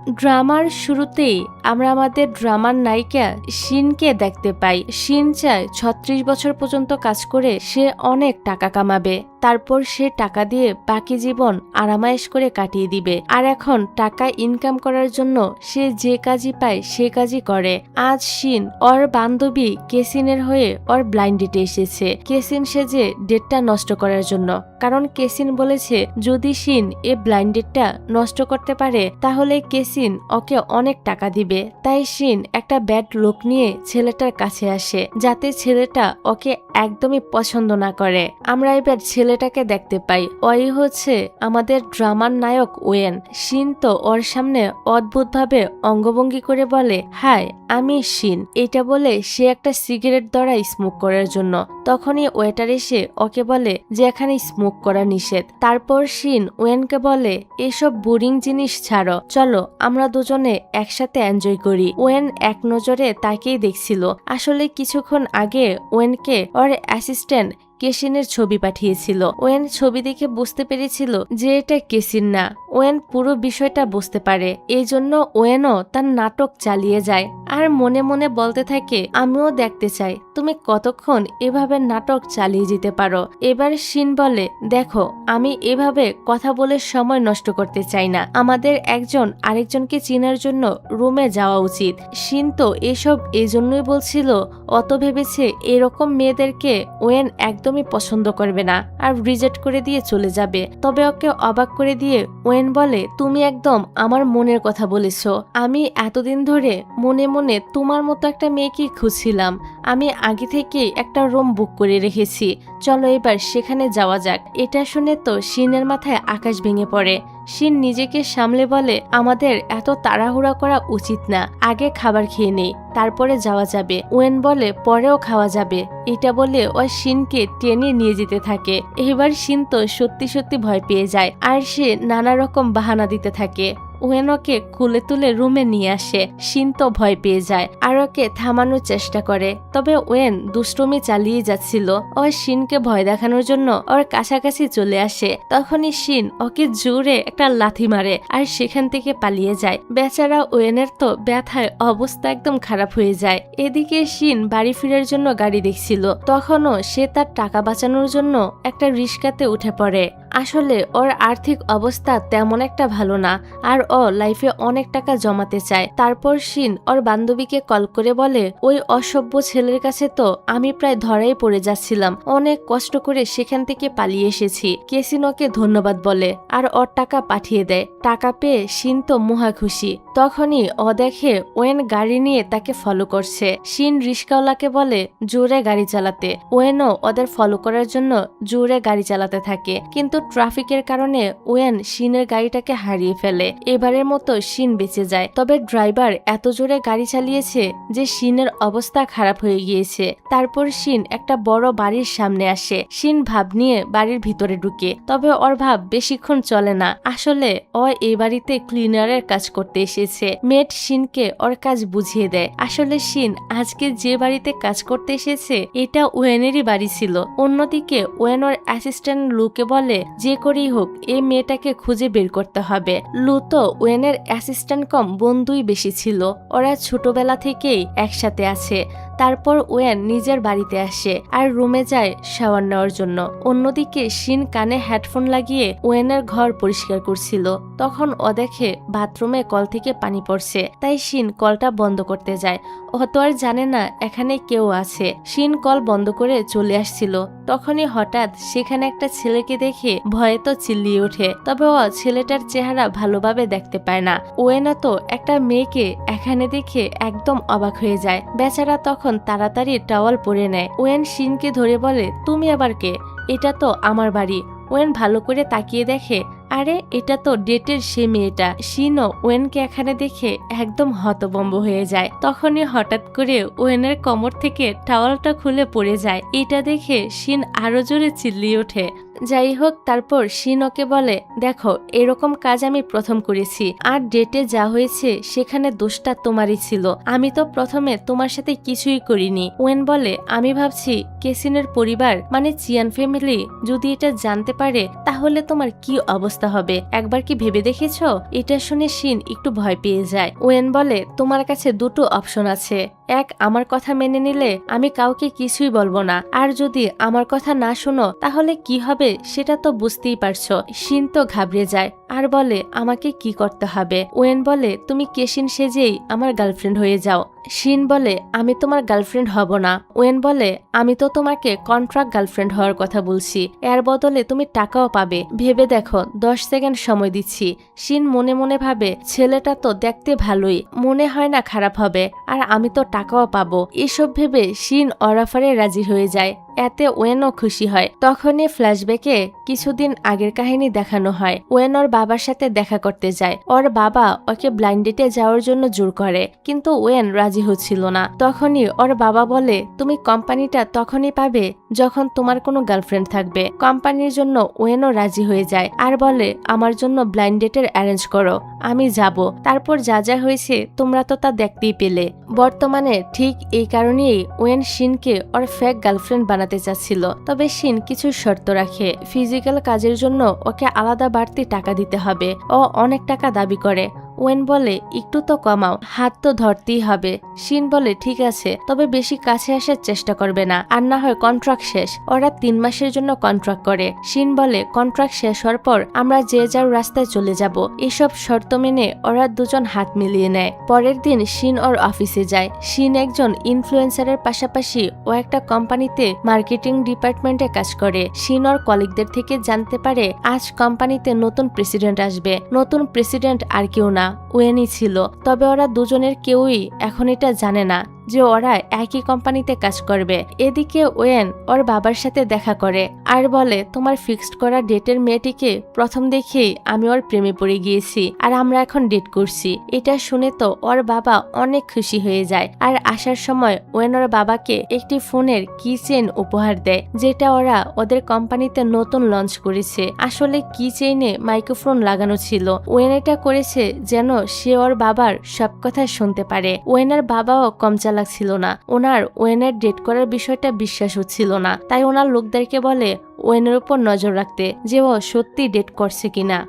ড্রামার শুরুতেই আমরা আমাদের ড্রামার নায়িকা শিনকে দেখতে পাই। শিন চায় ৩৬ বছর পর্যন্ত কাজ করে সে অনেক টাকা কামাবে, তারপর সে টাকা দিয়ে বাকি জীবন আরামায়েশ করে কাটিয়ে দিবে। আর এখন টাকা ইনকাম করার জন্য সে যে কাজই পায় সে কাজই করে। আজ শিন ওর বান্ধবী কেসিনের হয়ে ওর ব্লাইন্ড ডেটে এসেছে, কেসিন সেজে ডেটটা নষ্ট করার জন্য। কারণ কেসিন বলেছে যদি শিন এ ব্লাইন্ড ডেটটা নষ্ট করতে পারে তাহলে কেসিন ওকে অনেক টাকা দিবে। তাই শিন একটা ব্যাড লুক নিয়ে ছেলেটার কাছে আসে যাতে ছেলেটা ওকে একদমই পছন্দ না করে। আমরা এবার ছেলেটাকে দেখতে পাই, ওই হচ্ছে আমাদের ড্রামার নায়ক ওয়েন। শিন তো ওর সামনে অদ্ভুতভাবে অঙ্গভঙ্গি করে বলে, হাই আমি শিন। এটা বলে সে একটা সিগারেট ধরায় স্মোক করার জন্য। তখনই ওয়েটার এসে ওকে বলে যে এখানে স্মোক করা নিষেধ। তারপর শিন ওয়েনকে বলে এসব বোরিং জিনিস ছাড়ো, চলো আমরা দুজনে একসাথে এনজয় করি। ওয়েন এক নজরে তাকেই দেখছিল। আসলে কিছুক্ষণ আগে ওয়েনকে ওর অ্যাসিস্ট্যান্ট কেসিনের ছবি পাঠিয়েছিল। ওয়েন ছবি দেখে বুঝতে পেরেছিল যে এটা কেসিন না। ওয়েন পুরো বিষয়টা বুঝতে পারে, এই জন্য ওয়েনও তার নাটক চালিয়ে যায় আর মনে মনে বলতে থাকে আমিও দেখতে চাই তুমি কতক্ষণ এভাবে নাটক চালিয়ে যেতে পারো। এবার শিন বলে, দেখো আমি এভাবে কথা বলে সময় নষ্ট করতে চাই না, আমাদের একজন আরেকজনকে চেনার জন্য রুমে যাওয়া উচিত। শিন তো এসব এজন্যই বলছিল, অত ভেবেছে এরকম মেয়েদেরকে ওয়েন একদমই পছন্দ করবে না আর রিজেক্ট করে দিয়ে চলে যাবে। তবে ওকে অবাক করে দিয়ে ওয়েন বলে, তুমি একদম আমার মনের কথা বলেছ। আমি এতদিন ধরে মনে মনে তোমার মতো একটা মেয়েকে খুঁজছিলাম। আমি আগে থেকে একটা রুম বুক করে রেখেছি, চলো এবার সেখানে যাওয়া যাক। এটা শুনে তো শিনের মাথায় আকাশ ভেঙে পড়ে। শিন নিজেকে সামলে বলে, আমাদের এত তাড়াহুড়া করা উচিত না, আগে খাবার খেয়ে নেই তারপরে যাওয়া যাবে। ওয়েন বলে পরেও খাওয়া যাবে। এটা বলে ও শিনকে টেনে নিয়ে যেতে থাকে। এবার শিন তো সত্যি সত্যি ভয় পেয়ে যায় আর সে নানা রকম বাহানা দিতে থাকে। ওয়েন ওকে কুলে তুলে রুমে নিয়ে আসে। শিন তো ভয় পেয়ে যায় আর ওকে থামানোর চেষ্টা করে, তবে ওয়েন দুষ্টুমি চালিয়ে যাচ্ছিল। ও শিনকে ভয় দেখানোর জন্য ওর কাছাকাছি চলে আসে। তখনই শিন ওকে জোরে একটা লাথি মারে আর সেখান থেকে পালিয়ে যায়। বেচারা ওয়েনের তো ব্যথায় অবস্থা একদম খারাপ হয়ে যায়। এদিকে শিন বাড়ি ফেরার জন্য গাড়ি দেখছিল, তখনও সে তার টাকা বাঁচানোর জন্য একটা রিস্কাতে উঠে পড়ে। আসলে ওর আর্থিক অবস্থা তেমন একটা ভালো না আর ও লাইফে অনেক টাকা জমাতে চায়। তারপর শিন ওর বান্ধবীকে কল করে বলে, ওই অসভ্য ছেলের কাছে তো আমি প্রায় ধরাই পড়ে যাচ্ছিলাম, অনেক কষ্ট করে সেখান থেকে পালিয়ে এসেছি। কেসিন ওকে ধন্যবাদ বলে আর ওর টাকা পাঠিয়ে দেয়। টাকা পেয়ে শিন তো মহা খুশি। তখনই ও দেখে ওয়েন গাড়ি নিয়ে তাকে ফলো করছে। শিন রিস্কাওয়ালাকে বলে জোরে গাড়ি চালাতে। ওয়েনও ওদের ফলো করার জন্য জোরে গাড়ি চালাতে থাকে, কিন্তু ট্রাফিকের কারণে ওয়েন শিনের গাড়িটাকে হারিয়ে ফেলে। এবারের মতো শিন বেঁচে যায়, তবে ড্রাইভার এত জোরে গাড়ি চালিয়েছে যে শিনের অবস্থা খারাপ হয়ে গিয়েছে। তারপর শিন একটা বড় বাড়ির সামনে আসে। শিন ভাব নিয়ে বাড়ির ভিতরে ঢুকে, তবে ওর ভাব বেশিক্ষণ চলে না। আসলে ও এই বাড়িতে ক্লিনারের কাজ করতে এসেছে। মেড শিনকে ওর কাজ বুঝিয়ে দেয়। আসলে শিন আজকে যে বাড়িতে কাজ করতে এসেছে এটা ওয়েনেরই বাড়ি ছিল। অন্যদিকে ওয়েন ওর অ্যাসিস্ট্যান্ট লুকে বলে যে করেই হোক এই মেয়েটাকে খুঁজে বের করতে হবে। লু তো ওয়েনের অ্যাসিস্ট্যান্ট কম বন্ধুই বেশি ছিল, ওরা ছোটবেলা থেকেই একসাথে আছে। তারপর ওয়েন নিজের বাড়িতে আসে আর রুমে যায় শাওয়ার নেওয়ার জন্য। অন্যদিকে শিন কানে হেডফোন লাগিয়ে ওয়েনের ঘর পরিষ্কার করছিল। তখন ও দেখে বাথরুমে কল থেকে পানি পড়ছে, তাই শিন কলটা বন্ধ করতে যায়। ও তো আর জানে না এখানে কেউ আছে। শিন কল বন্ধ করে চলে আসছিল, তখনই হঠাৎ সেখানে একটা ছেলেকে দেখে ভয়ে তো চিল্লিয়ে ওঠে। তবে ও ছেলেটার চেহারা ভালোভাবে দেখতে পায় না। ওয়েনা তো একটা মেয়েকে এখানে দেখে একদম অবাক হয়ে যায়। বেচারা তখন তাড়াতাড়ি টাওয়াল পরে নেয়। ওয়েন শিনকে ধরে বলে, তুমি আবার কে? এটা তো আমার বাড়ি। ওয়েন ভালো করে তাকিয়ে দেখে, আরে এটা তো ডেটের সে মেয়েটা। শিনও ওয়েনকে এখানে দেখে একদম হতভম্ব হয়ে যায়। তখনই হঠাৎ করে ওয়েনের কোমর থেকে টাওয়ালটা খুলে পড়ে যায়। এটা দেখে শিন আরো জোরে চিল্লিয়ে ওঠে। যাই হোক, তারপর শিন ওকে বলে, দেখো এরকম কাজ আমি প্রথম করেছি আর ডেটে যা হয়েছে সেখানে দোষটা তোমারই ছিল। আমি তো প্রথমে তোমার সাথে কিছুই করিনি। ওয়েন বলে, আমি ভাবছি কেসিনের পরিবার মানে চিয়ান ফ্যামিলি যদি এটা জানতে পারে তাহলে তোমার কি অবস্থা অবস্থা হবে একবার কি ভেবে দেখেছো? এটা শুনে শিন একটু ভয় পেয়ে যায়। ওয়েন বলে, তোমার কাছে দুটো অপশন আছে। এক, আমার কথা মেনে নিলে আমি কাউকে কিছুই বলবো না, আর যদি আমার কথা না শোনো তাহলে কি হবে সেটা তো বুঝতেই পারছো। শিন তো ঘাবড়ে যায় আর বলে, আমাকে কি করতে হবে? ওয়েন বলে, তুমি কেশিন সেজেই আমার গার্লফ্রেন্ড হয়ে যাও। শিন বলে, আমি তোমার গার্লফ্রেন্ড হব না। ওয়েন বলে, আমি তো তোমাকে কন্ট্রাক্ট গার্লফ্রেন্ড হওয়ার কথা বলছি, এর বদলে তুমি টাকাও পাবে, ভেবে দেখো, 10 সেকেন্ড সময় দিচ্ছি। শিন মনে মনে ভাবে, ছেলেটা তো দেখতে ভালোই, মনে হয় না খারাপ হবে, আর আমি তো টাকাও পাবো। এসব ভেবে শিন ওর অফারে রাজি হয়ে যায়। এতে ওয়েনও খুশি হয়। তখনই ফ্ল্যাশব্যাকে কিছুদিন আগের কাহিনী দেখানো হয়। ওয়েন ওর বাবার সাথে দেখা করতে যায়। ওর বাবা ওকে ব্লাইন্ড ডেটে যাওয়ার জন্য জোর করে, কিন্তু ওয়েন রাজি হচ্ছিল না। তখনই ওর বাবা বলে, তুমি কোম্পানিটা তখনই পাবে যখন তোমার কোনো গার্লফ্রেন্ড থাকবে। কোম্পানির জন্য ওয়েনও রাজি হয়ে যায় আর বলে, আমার জন্য ব্লাইন্ড ডেটের অ্যারেঞ্জ করো, আমি যাব। তারপর যা যা হয়েছে তোমরা তো তা দেখতেই পেলে। বর্তমানে ঠিক এই কারণেই ওয়েন শিনকে ওর ফেক গার্লফ্রেন্ড বানাতে চাচ্ছিল। তবে শিন কিছু শর্ত রাখে। ফিজিক্যাল কাজের জন্য ওকে আলাদা বাড়তি টাকা দিতে হবে। ও অনেক টাকা দাবি করে। ওয়েন বলে, একটু তো কমাও, হাত তো ধরতেই হবে। শিন বলে, ঠিক আছে, তবে বেশি কাছে আসার চেষ্টা করবে না, আর না হয় কন্ট্রাক্ট শেষ। ওরা 3 মাসের জন্য কন্ট্রাক্ট করে। শিন বলে, কন্ট্রাক্ট শেষ হওয়ার পর আমরা যে যার রাস্তায় চলে যাব। এসব শর্ত মেনে ওরা দুজন হাত মিলিয়ে নেয়। পরের দিন শিন ওর অফিসে যায়। শিন একজন ইনফ্লুয়েন্সারের পাশাপাশি ও একটা কোম্পানিতে মার্কেটিং ডিপার্টমেন্টে কাজ করে। শিন ওর কলিগদের থেকে জানতে পারে আজ কোম্পানিতে নতুন প্রেসিডেন্ট আসবে। নতুন প্রেসিডেন্ট আর কেউ না, ওয়েনই ছিল। তবে ওরা দুজনের কেউই এখন এটা জানে না যে ওরা একই কোম্পানিতে কাজ করবে। এদিকে ওয়েন ওর বাবার সাথে দেখা করে আর বলে, তোমার ফিক্সড করা ডেটের মেয়েটিকে প্রথম দেখেই আমি ওর প্রেমে পড়ে গিয়েছি, আর আমরা এখন ডেট করছি। এটা শুনে তো ওর বাবা অনেক খুশি হয়ে যায়। আর আসার সময় ওয়েন ওর বাবাকে একটি ফোনের কি চেইন উপহার দেয়, যেটা ওরা ওদের কোম্পানিতে নতুন লঞ্চ করেছে। আসলে কি চেইনে মাইক্রোফোন লাগানো ছিল। ওয়েন এটা করেছে যেন সে ওর বাবার সব কথা শুনতে পারে। ওয়েনের বাবাও কম লাগছিল না। ওনার ওয়েনের ডেট করার বিষয়টা বিশ্বাস হচ্ছিল না, তাই ওনার লোকদেরকে বলে ওয়েনের উপর নজর রাখতে, যে ও সত্যি ডেট করছে কিনা।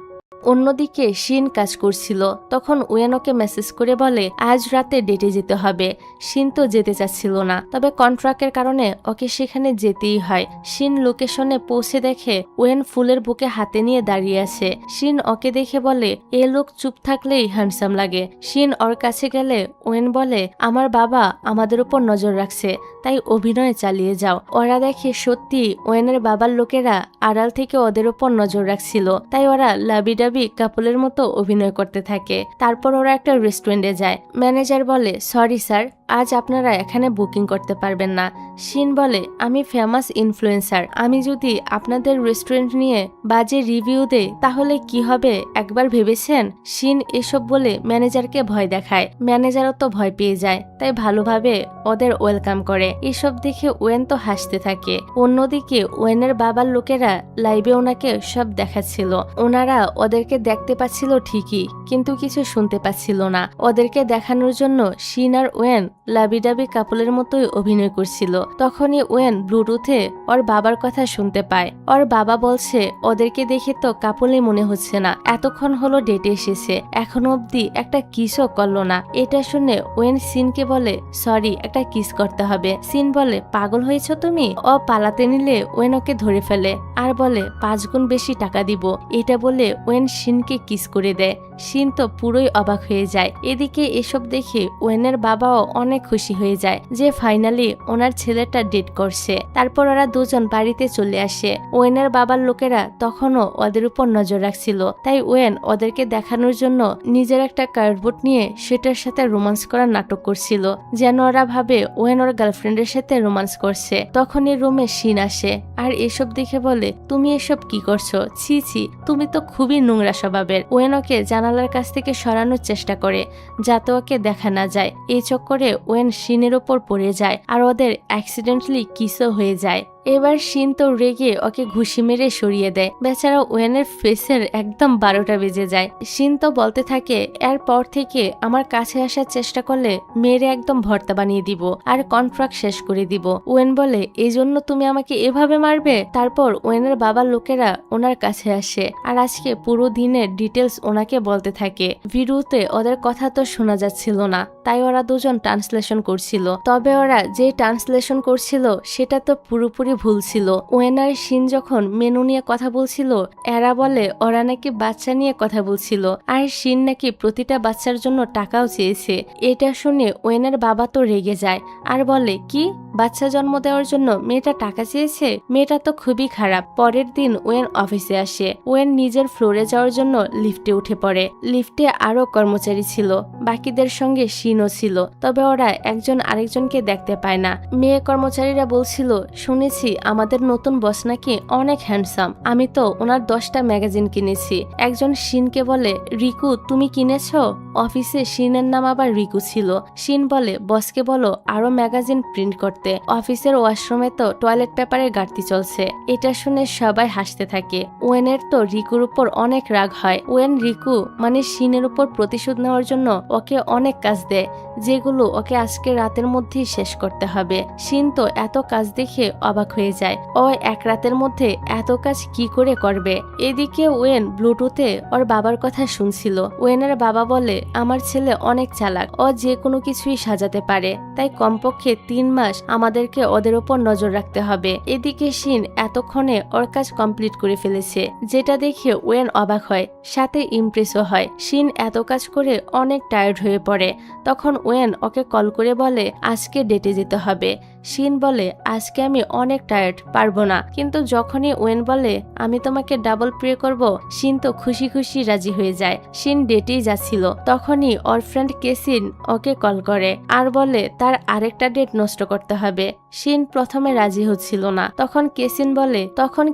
অন্যদিকে শিন কাজ করছিল। তখন ওয়েন ওকে মেসেজ করে বলে, আজ রাতে ডেটে যেতে হবে। শিন তো যেতে চাচ্ছিল না, তবে কন্ট্রাক্টের কারণে ওকে সেখানে যেতেই হয়। শিন লোকেশনে পৌঁছে দেখে ওয়েন ফুলের বুকে হাতে নিয়ে দাঁড়িয়ে আছে। শিন ওকে দেখে বলে, এ লোক চুপ থাকলেই হ্যান্ডসাম লাগে। শিন ওর কাছে গেলে ওয়েন বলে, আমার বাবা আমাদের উপর নজর রাখছে, তাই অভিনয় চালিয়ে যাও। ওরা দেখে সত্যি ওয়েনের বাবার লোকেরা আড়াল থেকে ওদের উপর নজর রাখছিল, তাই ওরা লাবিডাবি কাপলের মতো অভিনয় করতে থাকে। তারপর ওরা একটা রেস্টুরেন্টে যায়। ম্যানেজার বলে, সরি স্যার, আজ আপনারা এখানে বুকিং করতে পারবেন না। শিন বলে, আমি ফেমাস ইনফ্লুয়েন্সার, আমি যদি আপনাদের রেস্টুরেন্ট নিয়ে বাজে রিভিউ দেই তাহলে কি হবে একবার ভেবেছেন? শিন এসব বলে ম্যানেজারকে ভয় দেখায়। ম্যানেজারও তো ভয় পেয়ে যায়, তাই ভালোভাবে ওদের ওয়েলকাম করে। এসব দেখে ওয়েন তো হাসতে থাকে। অন্যদিকে ওয়েনের বাবার লোকেরা লাইভে ওনাকে সব দেখাচ্ছিল। ওনারা ওদেরকে দেখতে পাচ্ছিল ঠিকই, কিন্তু কিছু শুনতে পাচ্ছিল না। ওদেরকে দেখানোর জন্য শিন আর ওয়েন লাবিডাবি কাপলের মতোই অভিনয় করছিল। তখনই ওয়েন ব্লুটুথে ওর বাবার কথা শুনতে পায়। ওর বাবা বলছে, ওদেরকে দেখে তো কাপলই মনে হচ্ছে না, এতক্ষণ হলো ডেটে এসেছে, এখনো অব্দি একটা কিসও করলো না। এটা শুনে ওয়েন সিনকে বলে, সরি, একটা কিস করতে হবে। সিন বলে, পাগল হয়েছ তুমি? ও পালাতে নিলে ওয়েন ওকে ধরে ফেলে আর বলে 5 গুণ বেশি টাকা দিব। এটা বলে ওয়েন শিনকে কিস করে দেয়। শিন তো পুরোই অবাক হয়ে যায়। এদিকে এসব দেখে ওয়েনের বাবাও অনেক খুশি হয়ে যায় যে ফাইনালি ওনার ছেলেটা ডেট করছে। তারপর ওরা দুজন বাড়িতে চলে আসে। ওয়েনের বাবার লোকেরা তখনও ওদের উপর নজর রাখছিল, তাই ওয়েন ওদেরকে দেখানোর জন্য নিজের একটা কার্ডবোর্ড নিয়ে সেটার সাথে রোমান্স করার নাটক করছিল, যেন ওরা ভাবে ওয়েন ওর গার্লফ্রেন্ডের সাথে রোমান্স করছে। তখনই রুমে শিন আসে আর এসব দেখে বলে, তুমি এসব কি করছো? ছি ছি, তুমি তো খুবই নোংরা স্বভাবের। ওয়েন ওকে জানালার কাছ থেকে সরানোর চেষ্টা করে যাতে ওকে দেখা না যায়। এই চক্করে ওয়েন শিনের ওপর পড়ে যায় আর ওদের অ্যাক্সিডেন্টলি কিসও হয়ে যায়। এবার শিন তো রেগে ওকে ঘুষি মেরে সরিয়ে দেয়। বেচারা ওয়েনের ফেসের একদম 12টা বেজে যায়। শিন তো বলতে থাকে এরপর থেকে আমার কাছে আসার চেষ্টা করলে মেরে একদম ভর্তা বানিয়ে দিব আর কন্ট্রাক্ট শেষ করে দিব। ওয়েন বলে এই জন্য তুমি আমাকে এভাবে মারবে? তারপর ওয়েনের বাবার লোকেরা ওনার কাছে আসে আর আজকে পুরো দিনের ডিটেলস ওনাকে বলতে থাকে। ভিডিওতে ওদের কথা তো শোনা যাচ্ছিল না, তাই ওরা দুজন ট্রান্সলেশন করছিল। তবে ওরা যে ট্রান্সলেশন করছিল সেটা তো পুরোপুরি ভুল ছিল। ওয়েন আর শিন যখন মেনু নিয়ে কথা বলছিল এরা বলে ওরা নাকি বাচ্চা নিয়ে কথা বলছিল আর শিন নাকি প্রতিটা বাচ্চার জন্য টাকাও চেয়েছে। এটা শুনে ওয়েনের বাবা তো রেগে যায় আর বলে কি বাচ্চা জন্ম দেওয়ার জন্য মেয়েটা টাকা চেয়েছে? মেয়েটা তো খুবই খারাপ। পরের দিন ওয়েন অফিসে আসে। ওয়েন নিজের ফ্লোরে যাওয়ার জন্য লিফটে উঠে পড়ে। লিফটে আরো কর্মচারী ছিল, বাকিদের সঙ্গে শিনও ছিল, তবে ওরা একজন আরেকজনকে দেখতে পায় না। মেয়ে কর্মচারীরা বলছিল শুনেছি আমাদের নতুন বস নাকি অনেক হ্যান্ডসাম, আমি তো ওনার 10টা ম্যাগাজিন কিনেছি। একজন শিনকে বলে রিকু তুমি কিনেছো? অফিসে শিনের নাম আবার রিকু ছিল। শিন বলে বসকে বলো আরো ম্যাগাজিন প্রিন্ট করতে। অফিসের ওয়াশরুমে তো টয়লেট পেপারের ঘাটতি চলছে। এটা শুনে সবাই হাসতে থাকে। ওয়েনের তো রিকুর উপর অনেক রাগ হয়। ওয়েন রিকু মানে শিনের উপর প্রতিশোধ নেওয়ার জন্য ওকে অনেক কাজ দেয়, যেগুলো ওকে আজকে রাতের মধ্যেই শেষ করতে হবে। শিন তো এত কাজ দেখে অবাক হয়ে যায়। ও এক রাতের মধ্যে এত কাজ কি করে করবে? এদিকে ওয়েন ব্লুটুথে ওর বাবার কথা শুনছিল। ওয়েনের বাবা বলে আমার ছেলে অনেক চালাক, ও যে কোনো কিছুই সাজাতে পারে, তাই কমপক্ষে 3 মাস আমাদেরকে ওদের ওপর নজর রাখতে হবে। এদিকে শিন এতক্ষণে ওর কাজ কমপ্লিট করে ফেলেছে, যেটা দেখে ওয়েন অবাক হয়, সাথে ইমপ্রেসও হয়। শিন এত কাজ করে অনেক টায়ার্ড হয়ে পড়ে। তখন ওয়েন ওকে কল করে বলে আজকে ডেটে যেতে হবে। শিন বলে আজকে আমি অনেক টায়ার্ড, পারবো না। কিন্তু যখনই ওয়েন বলে আমি তোমাকে ডাবল প্রে করব, শিন তো খুশি খুশি রাজি হয়ে যায়। শিন ডেটেই যাচ্ছিল, তখনই ওর ফ্রেন্ড কেসিন ওকে কল করে আর বলে তার আরেকটা ডেট নষ্ট করতে হবে। শিন প্রথমে রাজি হচ্ছিল না, তখন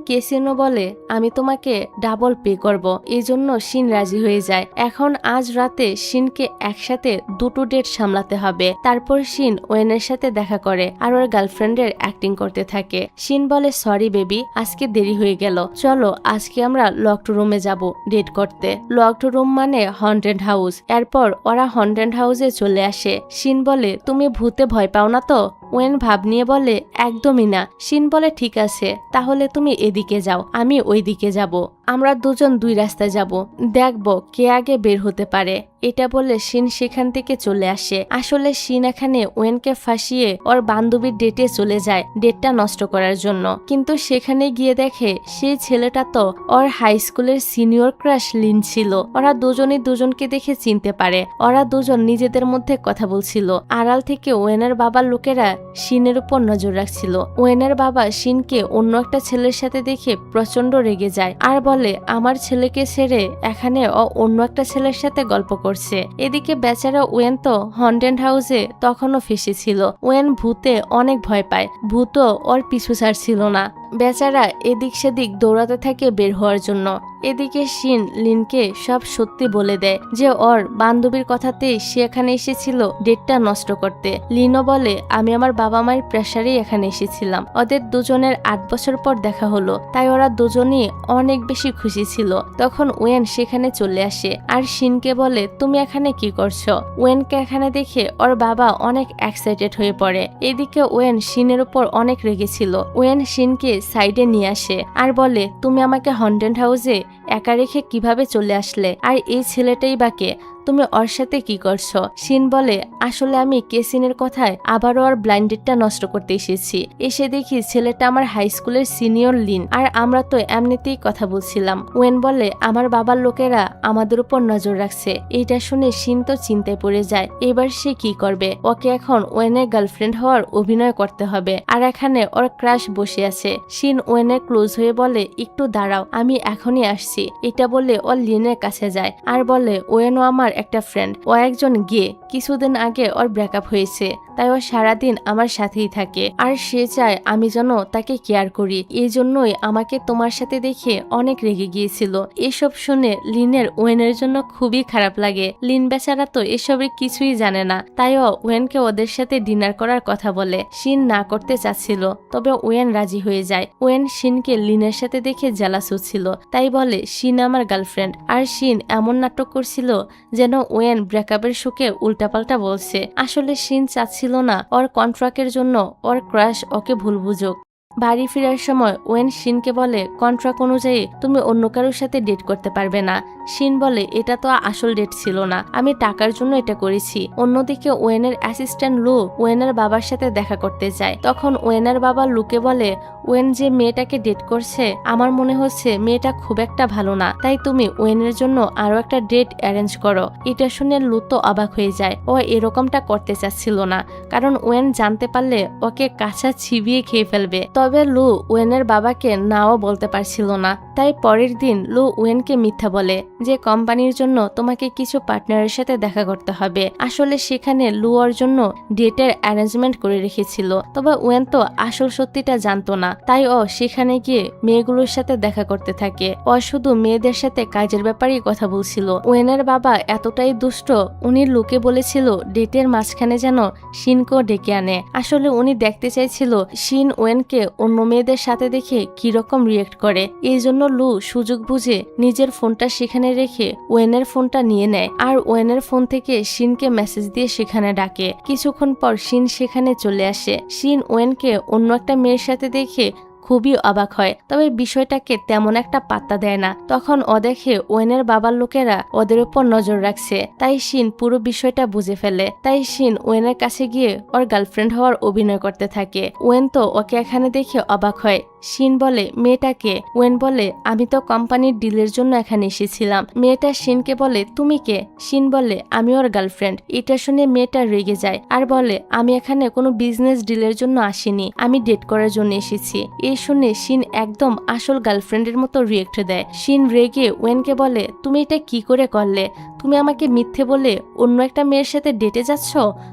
কেসিনও বলে আমি তোমাকে ডাবল পে করব। এই জন্য শিন রাজি হয়ে যায়। এখন আজ রাতে শিনকে একসাথে 2টো ডেট সামলাতে হবে। তারপর শিন ওয়েনের সাথে দেখা করে আর ওর গার্লফ্রেন্ডের অ্যাক্টিং করতে থাকে। শিন বলে সরি বেবি, আজকে দেরি হয়ে গেল, চলো আজকে আমরা লকড রুমে যাব ডেট করতে। লকড রুম মানে হন্টেড হাউস। এরপর ওরা হন্টেড হাউসে চলে আসে। শিন বলে তুমি ভূতে ভয় পাও না তো? ওয়েন ভাব নিয়ে বলে একদমই না। শিন বলে ঠিক আছে, তাহলে তুমি এদিকে যাও, আমি ওই দিকে যাব। আমরা দুজন 2 রাস্তায় যাব, দেখবো কে আগে বের হতে পারে। এটা বলে শিন সেখান থেকে চলে আসে। আসলে শিন এখানে ওয়েনকে ফাঁসিয়ে ওর বান্ধবীর ডেটে চলে যায় ডেটটা নষ্ট করার জন্য। কিন্তু সেখানে গিয়ে দেখে সেই ছেলেটা তো ওর হাই স্কুলের সিনিয়র ক্রাশ লিন ছিল। ওরা দুজনই দুজনকে দেখে চিনতে পারে। ওরা দুজন নিজেদের মধ্যে কথা বলছিল। আড়াল থেকে ওয়েনের বাবার লোকেরা শিনের উপর নজর রাখছিল। ওয়েনের বাবা শিনকে অন্য একটা ছেলের সাথে দেখে প্রচন্ড রেগে যায় আর বলে আমার ছেলেকে ছেড়ে এখানে ও অন্য একটা ছেলের সাথে গল্প করছে। এদিকে বেচারা ওয়েন তো হন্টেড হাউসে তখনও ফেসেছিল। ওয়েন ভূতে অনেক ভয় পায়, ভূতও ওর পিছু ছাড়ছিল না। বেচারা এদিক সেদিক দৌড়াতে থাকে বের হওয়ার জন্য। এদিকে শিন লিনকে সব সত্যি বলে দেয় যে ওর বান্ধবীর কথাতেই সে এখানে এসেছিল ডেটটা নষ্ট করতে। লিনও বলে আমি আমার বাবা মায়ের প্রেসারেই এখানে এসেছিলাম। ওদের দুজনের 8 বছর পর দেখা হলো, তাই ওরা দুজনই অনেক বেশি খুশি ছিল। তখন ওয়েন সেখানে চলে আসে আর শিনকে বলে তুমি এখানে কি করছো? ওয়েনকে এখানে দেখে ওর বাবা অনেক এক্সাইটেড হয়ে পড়ে। এদিকে ওয়েন শিনের উপর অনেক রেগেছিল। ওয়েন শিনকে সাইডে নিয়ে আসে আর বলে তুমি আমাকে হন্টেড হাউসে একা রেখে কিভাবে চলে আসলে? আর এই ছেলেটাই বা কে? তুমি ওর সাথে কি করছো? শিন বলে আসলে আমি কেসিনের কথায় আবারও ওর ব্লাইন্ডেডটা নষ্ট করতে এসেছি। এসে দেখি ছেলেটা আমার হাই স্কুলের সিনিয়র লিন, আর আমরা তো এমনিতেই কথা বলছিলাম। ওয়েন বলে আমার বাবার লোকেরা আমাদের উপর নজর রাখছে। এইটা শুনে শিন তো চিন্তায় পড়ে যায়। এবার সে কি করবে? ওকে এখন ওয়েনের গার্লফ্রেন্ড হওয়ার অভিনয় করতে হবে, আর এখানে ওর ক্রাশ বসে আছে। শিন ওয়েনের ক্লোজ হয়ে বলে একটু দাঁড়াও, আমি এখনই আসছি। এটা বলে ও লিনের কাছে যায় আর বলে ওয়েনও আমার একটা ফ্রেন্ড, ও একজন গে, কিছুদিন আগে ওর ব্রেকআপ হয়েছে, তাই ও সারাদিন আমার সাথেই থাকে আর সে চায় আমি যেন তাকে কেয়ার করি। এই জন্যই আমাকে তোমার সাথে দেখে অনেক রেগে গিয়েছিল। এসব শুনে লিনের ওয়েনের জন্য খুবই খারাপ লাগে। লিন বেচারা তো এসবের কিছুই জানে না, তাই ও ওয়েনকে ওদের সাথে ডিনার করার কথা বলে। শিন না করতে চাচ্ছিল, তবে ওয়েন রাজি হয়ে যায়। ওয়েন শিনকে লিনের সাথে দেখে জেলাস হচ্ছিল, তাই বলে শিন আমার গার্লফ্রেন্ড। আর শিন এমন নাটক করছিল যেন ওয়েন ব্রেকআপের শোকে উল্টাপাল্টা বলছে। আসলে শিন চাচ্ছিল না ওর কন্ট্রাক্টের জন্য ওর ক্রাশ ওকে ভুল বুঝুক। বাড়ি ফেরার সময় ওয়েন শিনকে বলে কন্ট্রাক্ট অনুযায়ী তুমি অন্য কারোর সাথে ডেট করতে পারবে না। শিন বলে এটা তো আসল ডেট ছিল না, আমি টাকার জন্য এটা করেছি। অন্যদিকে ওয়েনের অ্যাসিস্ট্যান্ট লু ওয়েনের বাবার সাথে দেখা করতে যায়। তখন ওয়েনের বাবা লুকে বলে ওয়েন যে মেয়েটাকে ডেট করছে আমার মনে হচ্ছে মেয়েটা খুব একটা ভালো না, তাই তুমি ওয়েনের জন্য আরো একটা ডেট অ্যারেঞ্জ করো। এটা শুনে লু তো অবাক হয়ে যায়। ও এরকমটা করতে চাচ্ছিল না, কারণ ওয়েন জানতে পারলে ওকে কাঁচা ছিবিয়ে খেয়ে ফেলবে। তবে লু ওয়েনের বাবাকে নাও বলতে পারছিল না, তাই পরের দিন লু ওয়েনকে মিথ্যা বলে যে কোম্পানির জন্য তোমাকে কিছু পার্টনারের সাথে দেখা করতে হবে। আসলে সেখানে লু ওর জন্য ডেটের অ্যারেঞ্জমেন্ট করে রেখেছিল, তবে ওয়েন তো আসল সত্যিটা জানতো না, তাই ও সেখানে গিয়ে মেয়েগুলোর সাথে দেখা করতে থাকে। ও শুধু মেয়েদের সাথে কাজের ব্যাপারেই কথা বলছিল। ওয়েনের বাবা এতটাই দুষ্ট, উনি লুকে বলেছিল ডেটের মাঝখানে যেন শিনকেও ডেকে আনে। আসলে উনি দেখতে চাইছিল শিন ওয়েনকে অন্য মেয়েদের সাথে দেখে কিরকম রিয়েক্ট করে। এই জন্য লু সুযোগ বুঝে নিজের ফোনটা সেখানে রেখে ওয়েনের ফোনটা নিয়ে নেয় আর ওয়েনের ফোন থেকে শিনকে মেসেজ দিয়ে সেখানে ডাকে। কিছুক্ষণ পর শিন সেখানে চলে আসে। শিন ওয়েনকে অন্য একটা মেয়ের সাথে দেখে খুবই অবাক হয়, তবে বিষয়টাকে তেমন একটা পাত্তা দেয় না। তখন ও দেখে ওয়েনের বাবার লোকেরা ওদের উপর নজর রাখছে, তাই শিন পুরো বিষয়টা বুঝে ফেলে। তাই শিন ওয়েনের কাছে গিয়ে ওর গার্লফ্রেন্ড হওয়ার অভিনয় করতে থাকে। ওয়েন তো ওকে এখানে দেখে অবাক হয়। শিন বলে মেয়েটাকে? ওয়েন বলে আমি তো কোম্পানির ডিলের জন্য এখানে এসেছিলাম। মেয়েটা শিনকে বলে তুমি কে? শিন বলে আমি ওর গার্লফ্রেন্ড। এটা শুনে মেয়েটা রেগে যায় আর বলে আমি এখানে কোনো বিজনেস ডিলের জন্য আসিনি, আমি ডেট করার জন্য এসেছি। এই শুনে শিন একদম আসল গার্লফ্রেন্ডের মতো রিয়েক্ট দেয়। শিন রেগে ওয়েনকে বলে তুমি এটা কি করে করলে? তুমি আমাকে মিথ্যে বলে অন্য একটা মেয়ের সাথে ডেটে যাচ্ছ,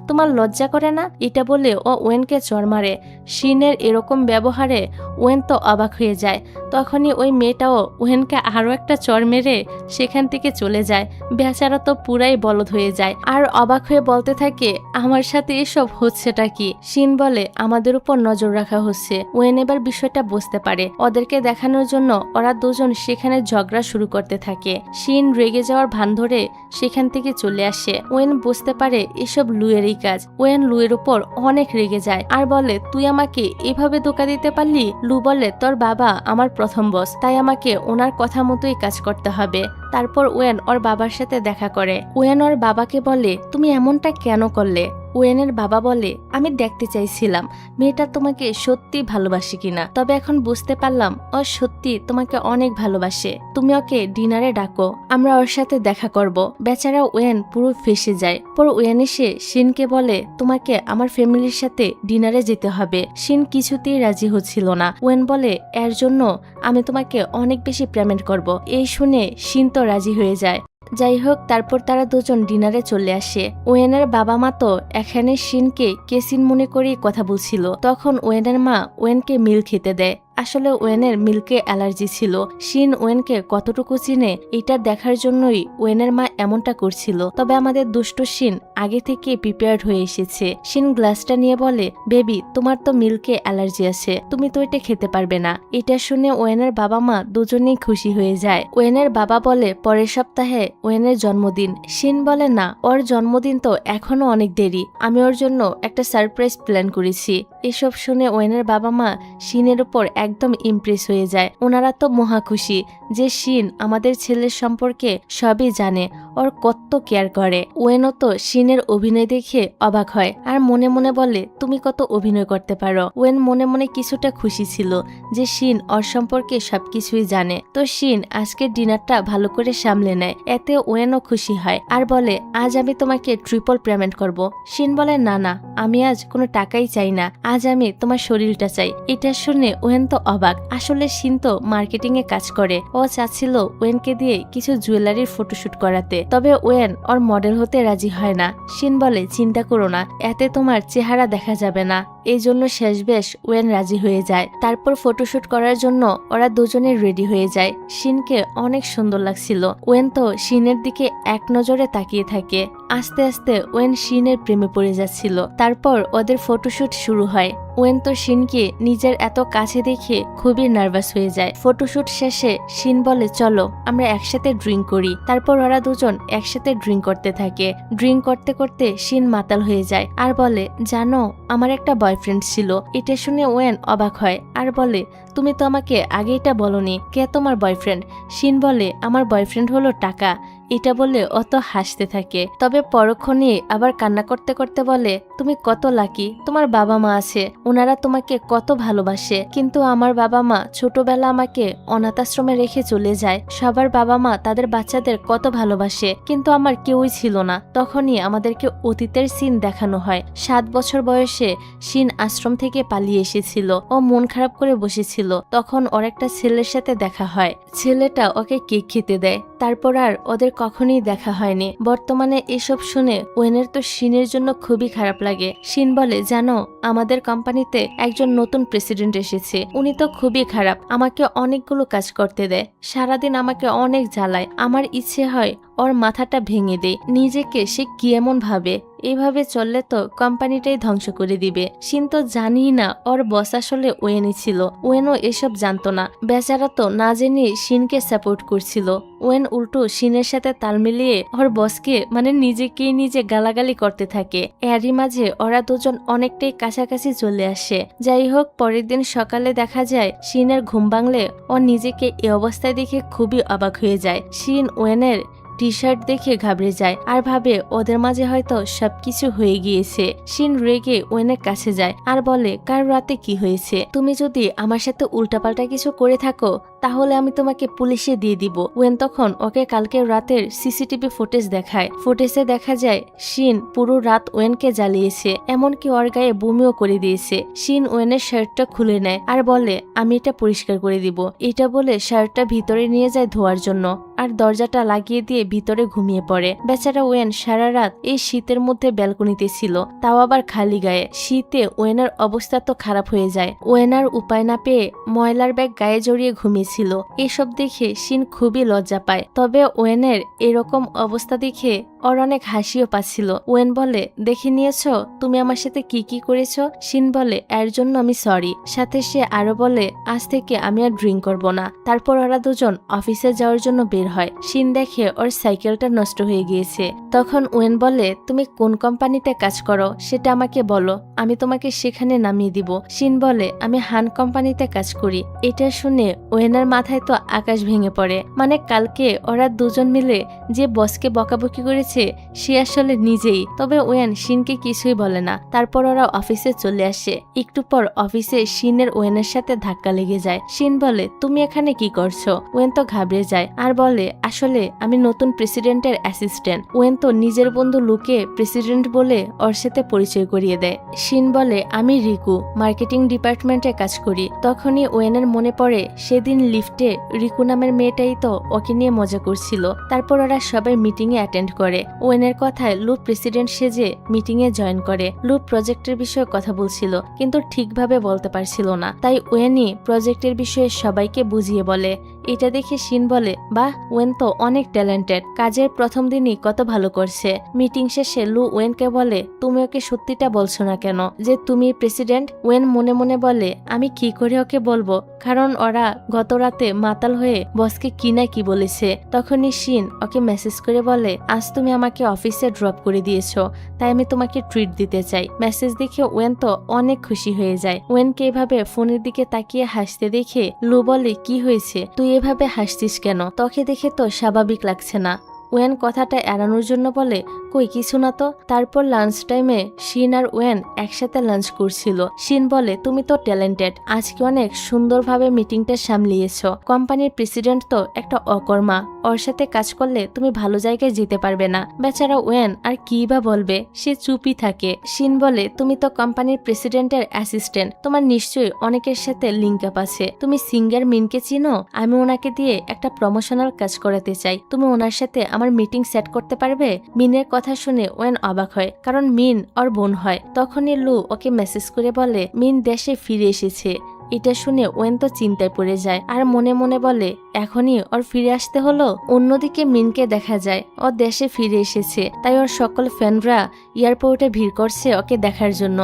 তোমার লজ্জা করে না? এটা বলে ও ওয়েনকে চড় মারে। শিনের এরকম ব্যবহারে ওয়েন তো অবাক হয়ে যায়। তখনই ওই মেয়েটাও ওয়েনকে আরো একটা চড় মেরে সেখান থেকে চলে যায়। বেচারা তো পুরাই বলদ হয়ে যায় আর অবাক হয়ে বলতে থাকে আমার সাথে এসব হচ্ছেটা কি? শিন বলে আমাদের উপর নজর রাখা হচ্ছে। ওয়েন এবার বিষয়টা বুঝতে পারে। ওদেরকে দেখানোর জন্য ওরা দুজন সেখানে ঝগড়া শুরু করতে থাকে। শিন রেগে যাওয়ার ভান ধরে সেখান থেকে চলে আসে। ওয়েন বুঝতে পারে এসব লুয়েরই কাজ। ওয়েন লুয়ের উপর অনেক রেগে যায় আর বলে তুই আমাকে এভাবে ধোঁকা দিতে পারলি? লু বলে তোর বাবা আমার প্রথম বস, তাই আমাকে ওনার কথা মতোই কাজ করতে হবে। তারপর ওয়েন ওর বাবার সাথে দেখা করে। ওয়েন ওর বাবাকে বলে তুমি এমনটা কেন করলে? ওয়েনের বাবা বলে আমি দেখতে চাইছিলাম মেয়েটা তোমাকে সত্যি ভালোবাসে কিনা, তবে এখন বুঝতে পারলাম ও সত্যি তোমাকে অনেক ভালোবাসে। তুমি ওকে ডিনারে ডাকো, আমরা ওর সাথে দেখা করব। বেচারা ওয়েন পুরো ফেসে যায়। পর ওয়েন এসে শিনকে বলে তোমাকে আমার ফ্যামিলির সাথে ডিনারে যেতে হবে। শিন কিছুতেই রাজি হচ্ছিল না। ওয়েন বলে এর জন্য আমি তোমাকে অনেক বেশি পেমেন্ট করব। এই শুনে শিন তো রাজি হয়ে যায়। যাই হোক, তারপর তারা দুজন ডিনারে চলে আসে। ওয়েনের বাবা মা তো এখানে শিনকে কেসিন মনে করেই কথা বলছিল। তখন ওয়েনের মা ওয়েনকে মিল খেতে দেয়। আসলে ওয়েনের মিল্কে অ্যালার্জি ছিল। শিন ওয়েনকে কতটুকু চিনে এটা দেখার জন্যই ওয়েনের মা এমনটা করছিল। তবে আমাদের দুষ্ট শিন আগে থেকে প্রিপেয়ার্ড হয়ে এসেছে। শিন গ্লাসটা নিয়ে বলে বেবি তোমার তো মিল্কে অ্যালার্জি আছে, তুমি তো এটা খেতে পারবে না। এটা শুনে ওয়েনের বাবা মা দুজনেই খুশি হয়ে যায়। ওয়েনের বাবা বলে পরের সপ্তাহে ওয়েনের জন্মদিন। শিন বলে না, ওর জন্মদিন তো এখনো অনেক দেরি, আমি ওর জন্য একটা সারপ্রাইজ প্ল্যান করেছি। এসব শুনে ওয়েনের বাবা মা শিনের উপর একদম ইমপ্রেস হয়ে যায়। ওনারা তো মহা খুশি যে শিন আমাদের ছেলের সম্পর্কে সবই জানে, ওর কত কেয়ার করে। ওয়েনও তো শিনের অভিনয় দেখে অবাক হয় আর মনে মনে বলে তুমি কত অভিনয় করতে পারো। ওয়েন মনে মনে কিছুটা খুশি ছিল যে শিন ওর সম্পর্কে সবকিছুই জানে। তো শিন আজকের ডিনারটা ভালো করে সামলে নেয়, এতে ওয়েনও খুশি হয় আর বলে আজ আমি তোমাকে ট্রিপল পেমেন্ট করব। শিন বলে না না, আমি আজ কোনো টাকাই চাই না, আজ আমি তোমার শরীরটা চাই। এটা শুনে ওয়েন তো অবাক। আসলে শিন তো মার্কেটিং এ কাজ করে। ও চাচ্ছিল ওয়েনকে দিয়ে কিছু জুয়েলারির ফটোশুট করাতে, তবে ওয়েন ওর মডেল হতে রাজি হয় না। শিন বলে চিন্তা করো না, এতে তোমার চেহারা দেখা যাবে না। এই জন্য শেষবেশ ওয়েন রাজি হয়ে যায়। তারপর ফটোশুট করার জন্য ওরা দুজনে রেডি হয়ে যায়। শিনকে অনেক সুন্দর লাগছিল। ওয়েন তো শিনের দিকে এক নজরে তাকিয়ে থাকে। আস্তে আস্তে ওয়েন শিনের প্রেমে পড়ে যাচ্ছিল। তারপর ওদের ফটোশুট শুরু হয়। ওয়েন তো শিনকে নিজের এত কাছে দেখে খুবই নার্ভাস হয়ে যায়। ফটোশুট শেষে শিন বলে চলো আমরা একসাথে ড্রিঙ্ক করি। তারপর ওরা দুজন একসাথে ড্রিঙ্ক করতে থাকে। ড্রিঙ্ক করতে করতে শিন মাতাল হয়ে যায় আর বলে জানো আমার একটা বয়ফ্রেন্ড ছিল। এটা শুনে ওয়েন অবাক হয় আর বলে তুমি তো আমাকে আগে এটা বলনি, কে তোমার বয়ফ্রেন্ড? শিন বলে আমার বয়ফ্রেন্ড হলো টাকা। এটা বলে অত হাসতে থাকে। তবে পরক্ষণে আবার কান্না করতে করতে বলে তুমি কত লাকি, তোমার বাবা মা আছে, ওনারা তোমাকে কত ভালোবাসে। কিন্তু আমার বাবা মা ছোটবেলা আমাকে অনাথ আশ্রমে রেখে চলে যায়। সবার বাবা মা তাদের বাচ্চাদের কত ভালোবাসে, কিন্তু আমার কেউই ছিল না। তখনই আমাদেরকে অতীতের সিন দেখানো হয়। 7 বছর বয়সে শিন আশ্রম থেকে পালিয়ে এসেছিল। ও মন খারাপ করে বসেছিল। তখন ওর একটা ছেলের সাথে দেখা হয়। ছেলেটা ওকে কেক খেতে দেয়। তারপর আর ওদের কখনই দেখা হয়নি। বর্তমানে এসব শুনে ওয়েনের তো শিনের জন্য খুবই খারাপ লাগে। শিন বলে জানো আমাদের কোম্পানিতে একজন নতুন প্রেসিডেন্ট এসেছে। উনি তো খুবই খারাপ, আমাকে অনেকগুলো কাজ করতে দেয়, সারাদিন আমাকে অনেক জ্বালায়। আমার ইচ্ছে হয় ওর মাথাটা ভেঙে দেয়। নিজেকে সে কি এমন ভাবে, এইভাবে চললে তো কোম্পানিটাই ধ্বংস করে দিবে। শিন তো জানি না ওর বস আসলে ওয়েনই ছিল। ওয়েনও এসব জানতো না। বেচারা তো না জেনে শিনকে সাপোর্ট করছিল। ওয়েন উল্টো শিনের সাথে তাল মিলিয়ে ওর বসকে মানে নিজেকেই নিজে গালাগালি করতে থাকে। এরই মাঝে ওরা দুজন অনেকটাই কাছাকাছি চলে আসে। যাই হোক পরের দিন সকালে দেখা যায় শিনের ঘুম ভাঙলে ও নিজেকে এই অবস্থায় দেখে খুবই অবাক হয়ে যায়। শিন ওয়েনের টি শার্ট দেখে ঘাবড়ে যায় আর ভাবে ওদের মাঝে হয়তো সবকিছু হয়ে গিয়েছে। শিন রেগে ওয়েনের কাছে যায় আর বলে কাল রাতে কি হয়েছে? তুমি যদি আমার সাথে উল্টাপাল্টা কিছু করে থাকো তাহলে আমি তোমাকে পুলিশে দিয়ে দিব। ওয়েন তখন ওকে কালকে রাতের সিসিটিভি ফুটেজ দেখায়। ফুটেজে দেখা যায় শিন পুরো রাত ওয়েনকে জ্বালিয়েছে, এমনকি ওর গায়ে বমিও করে দিয়েছে। শিন ওয়েনের শার্টটা খুলে নেয় আর বলে আমি এটা পরিষ্কার করে দিব। এটা বলে শার্টটা ভিতরে নিয়ে যায় ধোয়ার জন্য আর দরজাটা লাগিয়ে দিয়ে ভিতরে ঘুমিয়ে পড়ে। বেচারা ওয়েন সারা রাত এই শীতের মধ্যে ব্যালকনিতে ছিল, তাও আবার খালি গায়ে। শীতে ওয়েনের অবস্থা তো খারাপ হয়ে যায়। ওয়েন আর উপায় না পেয়ে ময়লার ব্যাগ গায়ে জড়িয়ে ঘুমিয়েছিল। এসব দেখে শিন খুবই লজ্জা পায়। তবে ওয়েনের এরকম অবস্থা দেখে ওর অনেক হাসিও পাচ্ছিল। ওয়েন বলে দেখে নিয়েছো তুমি আমার সাথে কি কি করেছো? শিন বলে এর জন্য আমি সরি। সাথে সে আরো বলে আজ থেকে আমি আর ড্রিঙ্ক করবো না। তারপর ওরা দুজন অফিসে যাওয়ার জন্য বের হয়। শিন দেখে ওর সাইকেলটা নষ্ট হয়ে গিয়েছে। তখন ওয়েন বলে তুমি কোন কোম্পানিতে কাজ করো সেটা আমাকে বলো, আমি তোমাকে সেখানে নামিয়ে দিব। শিন বলে আমি হান কোম্পানিতে কাজ করি। এটা শুনে ওয়েনের মাথায় তো আকাশ ভেঙে পড়ে। মানে কালকে ওরা দুজন মিলে যে বসকে বকাবকি করেছে সে আসলে নিজেই। তবে ওয়েন শিনকে কিছুই বলে না। তারপর ওরা অফিসে চলে আসে। একটু পর অফিসে শিনের ওয়েনের সাথে ধাক্কা লেগে যায়। শিন বলে তুমি এখানে কি করছো? ওয়েন তো ঘাবড়ে যায় আর বলে আসলে আমি নতুন প্রেসিডেন্টের অ্যাসিস্ট্যান্ট। ওয়েন তো নিজের বন্ধু লুকে প্রেসিডেন্ট বলে ওর সাথে পরিচয় করিয়ে দেয়। শিন বলে আমি রিকু, মার্কেটিং ডিপার্টমেন্টে কাজ করি। তখনই ওয়েনের মনে পড়ে সেদিন লিফটে রিকু নামের মেয়েটাই তো ওকে নিয়ে মজা করছিল। তারপর ওরা সবাই মিটিং এ অ্যাটেন্ড করে। ওয়েনের কথায় লু প্রেসিডেন্ট সেজে মিটিং এ জয়েন করে। লু প্রজেক্টের বিষয়ে কথা বলছিল কিন্তু ঠিকভাবে বলতে পারছিল না, তাই ওয়েনই প্রজেক্টের বিষয়ে সবাইকে বুঝিয়ে বলে। এটা দেখে শিন বলে বাহ ওয়েন তো অনেক ট্যালেন্টেড, কাজের প্রথম দিনই কত ভালো করছে। মিটিং শেষে লু ওয়েনকে বলে তুমি ওকে সত্যিটা বলছো না কেন যে তুমি প্রেসিডেন্ট? ওয়েন মনে মনে বলে আমি কি করে ওকে বলবো, কারণ ওরা গত রাতে মাতাল হয়ে বসকে কি না কি বলেছে। তখনই শিন ওকে মেসেজ করে বলে আজ তুমি আমাকে অফিসে ড্রপ করে দিয়েছো, তাই আমি তোমাকে ট্রিট দিতে চাই। মেসেজ দেখে ওয়েন তো অনেক খুশি হয়ে যায়। ওয়েনকে এভাবে ফোনের দিকে তাকিয়ে হাসতে দেখে লু বলে কি হয়েছে, তুই এভাবে হাসছিস কেন? তোকে দেখে তো স্বাভাবিক লাগছে না। ওয়েন কথাটা এড়ানোর জন্য বলে কই কিছু না তো। তারপর লাঞ্চ টাইমে শিন আর ওয়েন একসাথে লাঞ্চ করছিল। শিন বলে তুমি তো ট্যালেন্টেড, আজকে অনেক সুন্দরভাবে মিটিংটা সামলিয়েছ। কোম্পানির প্রেসিডেন্ট তো একটা অকর্মা, ওর সাথে কাজ করলে তুমি ভালো জায়গায় যেতে পারবে না। বেচারা ওয়েন আর কি বা বলবে, সে চুপই থাকে। শিন বলে তুমি তো কোম্পানির প্রেসিডেন্টের অ্যাসিস্ট্যান্ট, তোমার নিশ্চয়ই অনেকের সাথে লিঙ্ক আপ আছে। তুমি সিঙ্গার মিনকে চিনো? আমি ওনাকে দিয়ে একটা প্রমোশনাল কাজ করাতে চাই, তুমি ওনার সাথে আমার আমার মিটিং সেট করতে পারবে? মিনের কথা শুনে ওয়েন অবাক হয়, কারণ মিন ওর বোন হয়। তখনই লু ওকে মেসেজ করে বলে মিন দেশে ফিরে এসেছে। এটা শুনে ওয়েন তো চিন্তায় পড়ে যায় আর মনে মনে বলে এখনই ওর ফিরে আসতে হলো। অন্যদিকে মিনকে দেখা যায় ও দেশে ফিরে এসেছে, তাই ওর সকল ফ্যানরা এয়ারপোর্টে ভিড় করছে ওকে দেখার জন্য।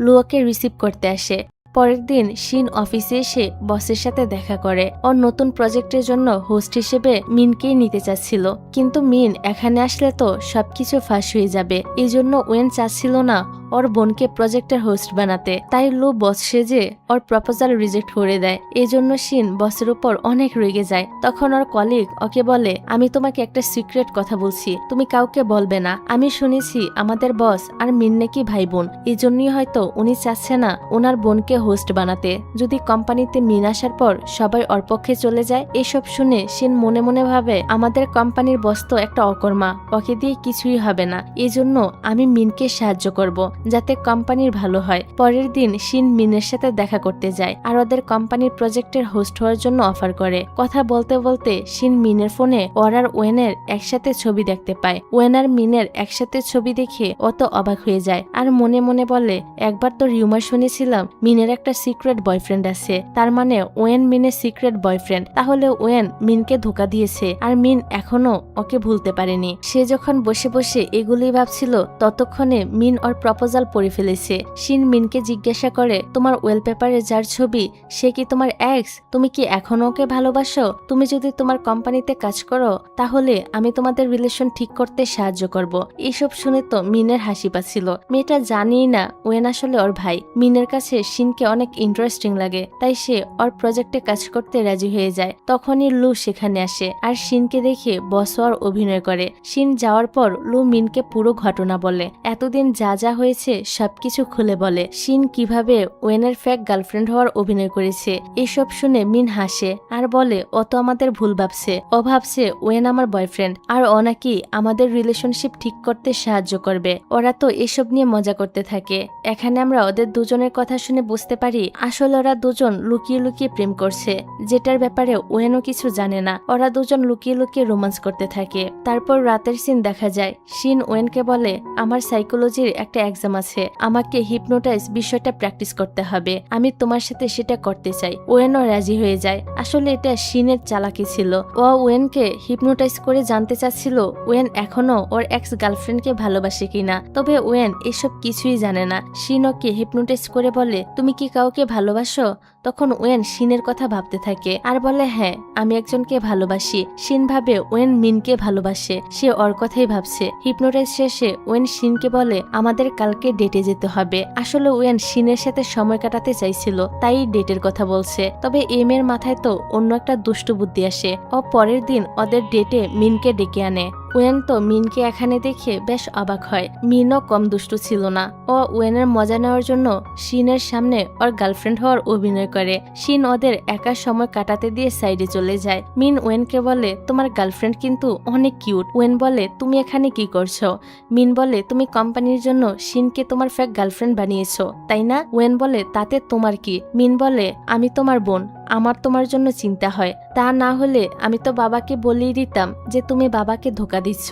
লু ওকে রিসিভ করতে আসে। পরের দিন শিন অফিসে এসে বসের সাথে দেখা করে। ওর নতুন প্রজেক্টের জন্য হোস্ট হিসেবে মিনকেই নিতে চাচ্ছিল, কিন্তু মিন এখানে আসলে তো সবকিছু ফাঁস হয়ে যাবে। এই জন্য ওয়েন চাচ্ছিল না ওর বোনকে প্রজেক্টের হোস্ট বানাতে। তাই লু বস সেজে ওর প্রপোজাল রিজেক্ট করে দেয়। এই জন্য শিন বসের উপর অনেক রেগে যায়। তখন ওর কলিগ ওকে বলে আমি তোমাকে একটা সিক্রেট কথা বলছি, তুমি কাউকে বলবে না। আমি শুনেছি আমাদের বস আর মিন নাকি ভাই বোন, এই জন্যই হয়তো উনি চাচ্ছে না ওনার বোনকে হোস্ট বানাতে। যদি কোম্পানিতে মিন আসার পর সবাই ওর পক্ষে চলে যায়। এসব শুনে শিন মনে মনে ভাবে আমাদের কোম্পানির বস তো একটা অকর্মা, ওকে দিয়ে কিছুই হবে না। এই জন্য আমি মিনকে সাহায্য করব যাতে কোম্পানির ভালো হয়। পরের দিন শিন মিনের সাথে দেখা করতে যায় আর ওদের কোম্পানির প্রজেক্টের হোস্ট হওয়ার জন্য অফার করে। কথা বলতে বলতে শিন মিনের ফোনে ওর আর ওয়েনের একসাথে ছবি দেখতে পায়। ওয়েন আর মিনের একসাথে ছবি দেখে অত অবাক হয়ে যায় আর মনে মনে বলে একবার তো রিউমার শুনেছিলাম মিনের একটা সিক্রেট বয়ফ্রেন্ড আছে, তার মানে ওয়েন মিনের সিক্রেট বয়ফ্রেন্ড। তাহলে ওয়েন মিনকে ধোকা দিয়েছে আর মিন এখনো ওকে ভুলতে পারেনি। সে যখন বসে বসে এগুলোই ভাবছিল ততক্ষণে মিন ওর প্রপোজাল পড়ে ফেলেছে। শিন মিনকে জিজ্ঞাসা করে তোমার ওয়েলপেপারে যার ছবি সে কি তোমার এক্স? তুমি কি এখনো ওকে ভালোবাসো? তুমি যদি তোমার কোম্পানিতে কাজ করো তাহলে আমি তোমাদের রিলেশন ঠিক করতে সাহায্য করব। এইসব শুনে তো মিনের হাসি পাচ্ছিল। মেয়েটা জানিই না ওয়েন আসলে ওর ভাই। মিনের কাছে শিনকে অনেক ইন্টারেস্টিং লাগে, তাই সে ওর প্রজেক্টে কাজ করতে রাজি হয়ে যায়। তখনই লু সেখানে আসে আর শিনকে দেখে বস হওয়ার অভিনয় করে। শিন যাওয়ার পর লু মিনকে পুরো ঘটনা বলে, এতদিন যা যা হয়েছে সবকিছু খুলে বলে। শিন কিভাবে ওয়েনের ফেক গার্লফ্রেন্ড হওয়ার অভিনয় করেছে। এসব শুনে মিন হাসে আর বলে ও তো আমাদের ভুল ভাবছে, ও ভাবছে ওয়েন আমার বয়ফ্রেন্ড আর ও নাকি আমাদের রিলেশনশিপ ঠিক করতে সাহায্য করবে। ওরা তো এসব নিয়ে মজা করতে থাকে। এখানে আমরা ওদের দুজনের কথা শুনে বুঝতে পারি আসলে ওরা দুজন লুকিয়ে লুকিয়ে প্রেম করছে, যেটার ব্যাপারে ওয়েনও কিছু জানে না। ওরা দুজন লুকিয়ে লুকিয়ে রোমান্স করতে থাকে। তারপর রাতের সিন দেখা যায়। শিন ওয়েনকে বলে আমার সাইকোলজির একটা এক্সাম আছে, আমাকে হিপনোটাইজ বিষয়টা প্র্যাকটিস করতে হবে, আমি তোমার সাথে সেটা করতে চাই। ওয়েনও রাজি হয়ে যায়। আসলে এটা শিনের চালাকি ছিল। ও ওয়েনকে হিপনোটাইজ করে জানতে চাচ্ছিল ওয়েন এখনো ওর এক্স গার্লফ্রেন্ডকে ভালোবাসে কিনা। তবে ওয়েন এসব কিছুই জানে না। শিন ওকে হিপনোটাইজ করে বলে তুমি কি কাউকে ভালোবাসো? তখন ওয়েন শিনের কথা ভাবতে থাকে আর বলে হ্যাঁ আমি একজনকে ভালোবাসি। শিন ভাবে ওয়েন মিনকে ভালোবাসে, সে ওর কথাই ভাবছে। হিপনোটাইজ শেষে ওয়েন শিনকে বলে আমাদের কালকে ডেটে যেতে হবে। আসলে ওয়েন শিনের সাথে সময় কাটাতে চাইছিল, তাই ডেটের কথা বলছে। তবে এম এর মাথায় তো অন্য একটা দুষ্টু বুদ্ধি আসে। ও পরের দিন ওদের ডেটে মিনকে ডেকে আনে। ওয়েন তো মিনকে এখানে দেখে বেশ অবাক হয়। মিনও কম দুষ্টু ছিল না। ও ওয়েনের মজা নেওয়ার জন্য শিনের সামনে ওর গার্লফ্রেন্ড হওয়ার অভিনয় করে। শিন ওদের একা সময় কাটাতে দিয়ে সাইডে চলে যায়। মিন ওয়েনকে বলে তোমার গার্লফ্রেন্ড কিন্তু অনেক কিউট। ওয়েন বলে তুমি এখানে কি করছো? মিন বলে তুমি কোম্পানির জন্য শিনকে তোমার ফেক গার্লফ্রেন্ড বানিয়েছো তাই না? ওয়েন বলে তাতে তোমার কি? মিন বলে আমি তোমার বোন, আমার তোমার জন্য চিন্তা হয়। তা না হলে আমি তো বাবাকে বলেই দিতাম যে তুমি বাবাকে ধোকা দিচ্ছ।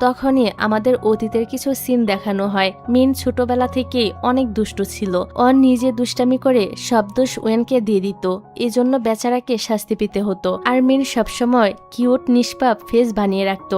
তখনই আমাদের অতীতের কিছু সিন দেখানো হয়। মিন ছোটবেলা থেকেই অনেক দুষ্টু ছিল। ও নিজে দুষ্টামি করে সব দোষ ওয়েনকে দিয়ে দিত, এজন্য বেচারাকে শাস্তি পেতে হতো। আর মিন সবসময় কিউট নিষ্পাপ ফেস বানিয়ে রাখতো,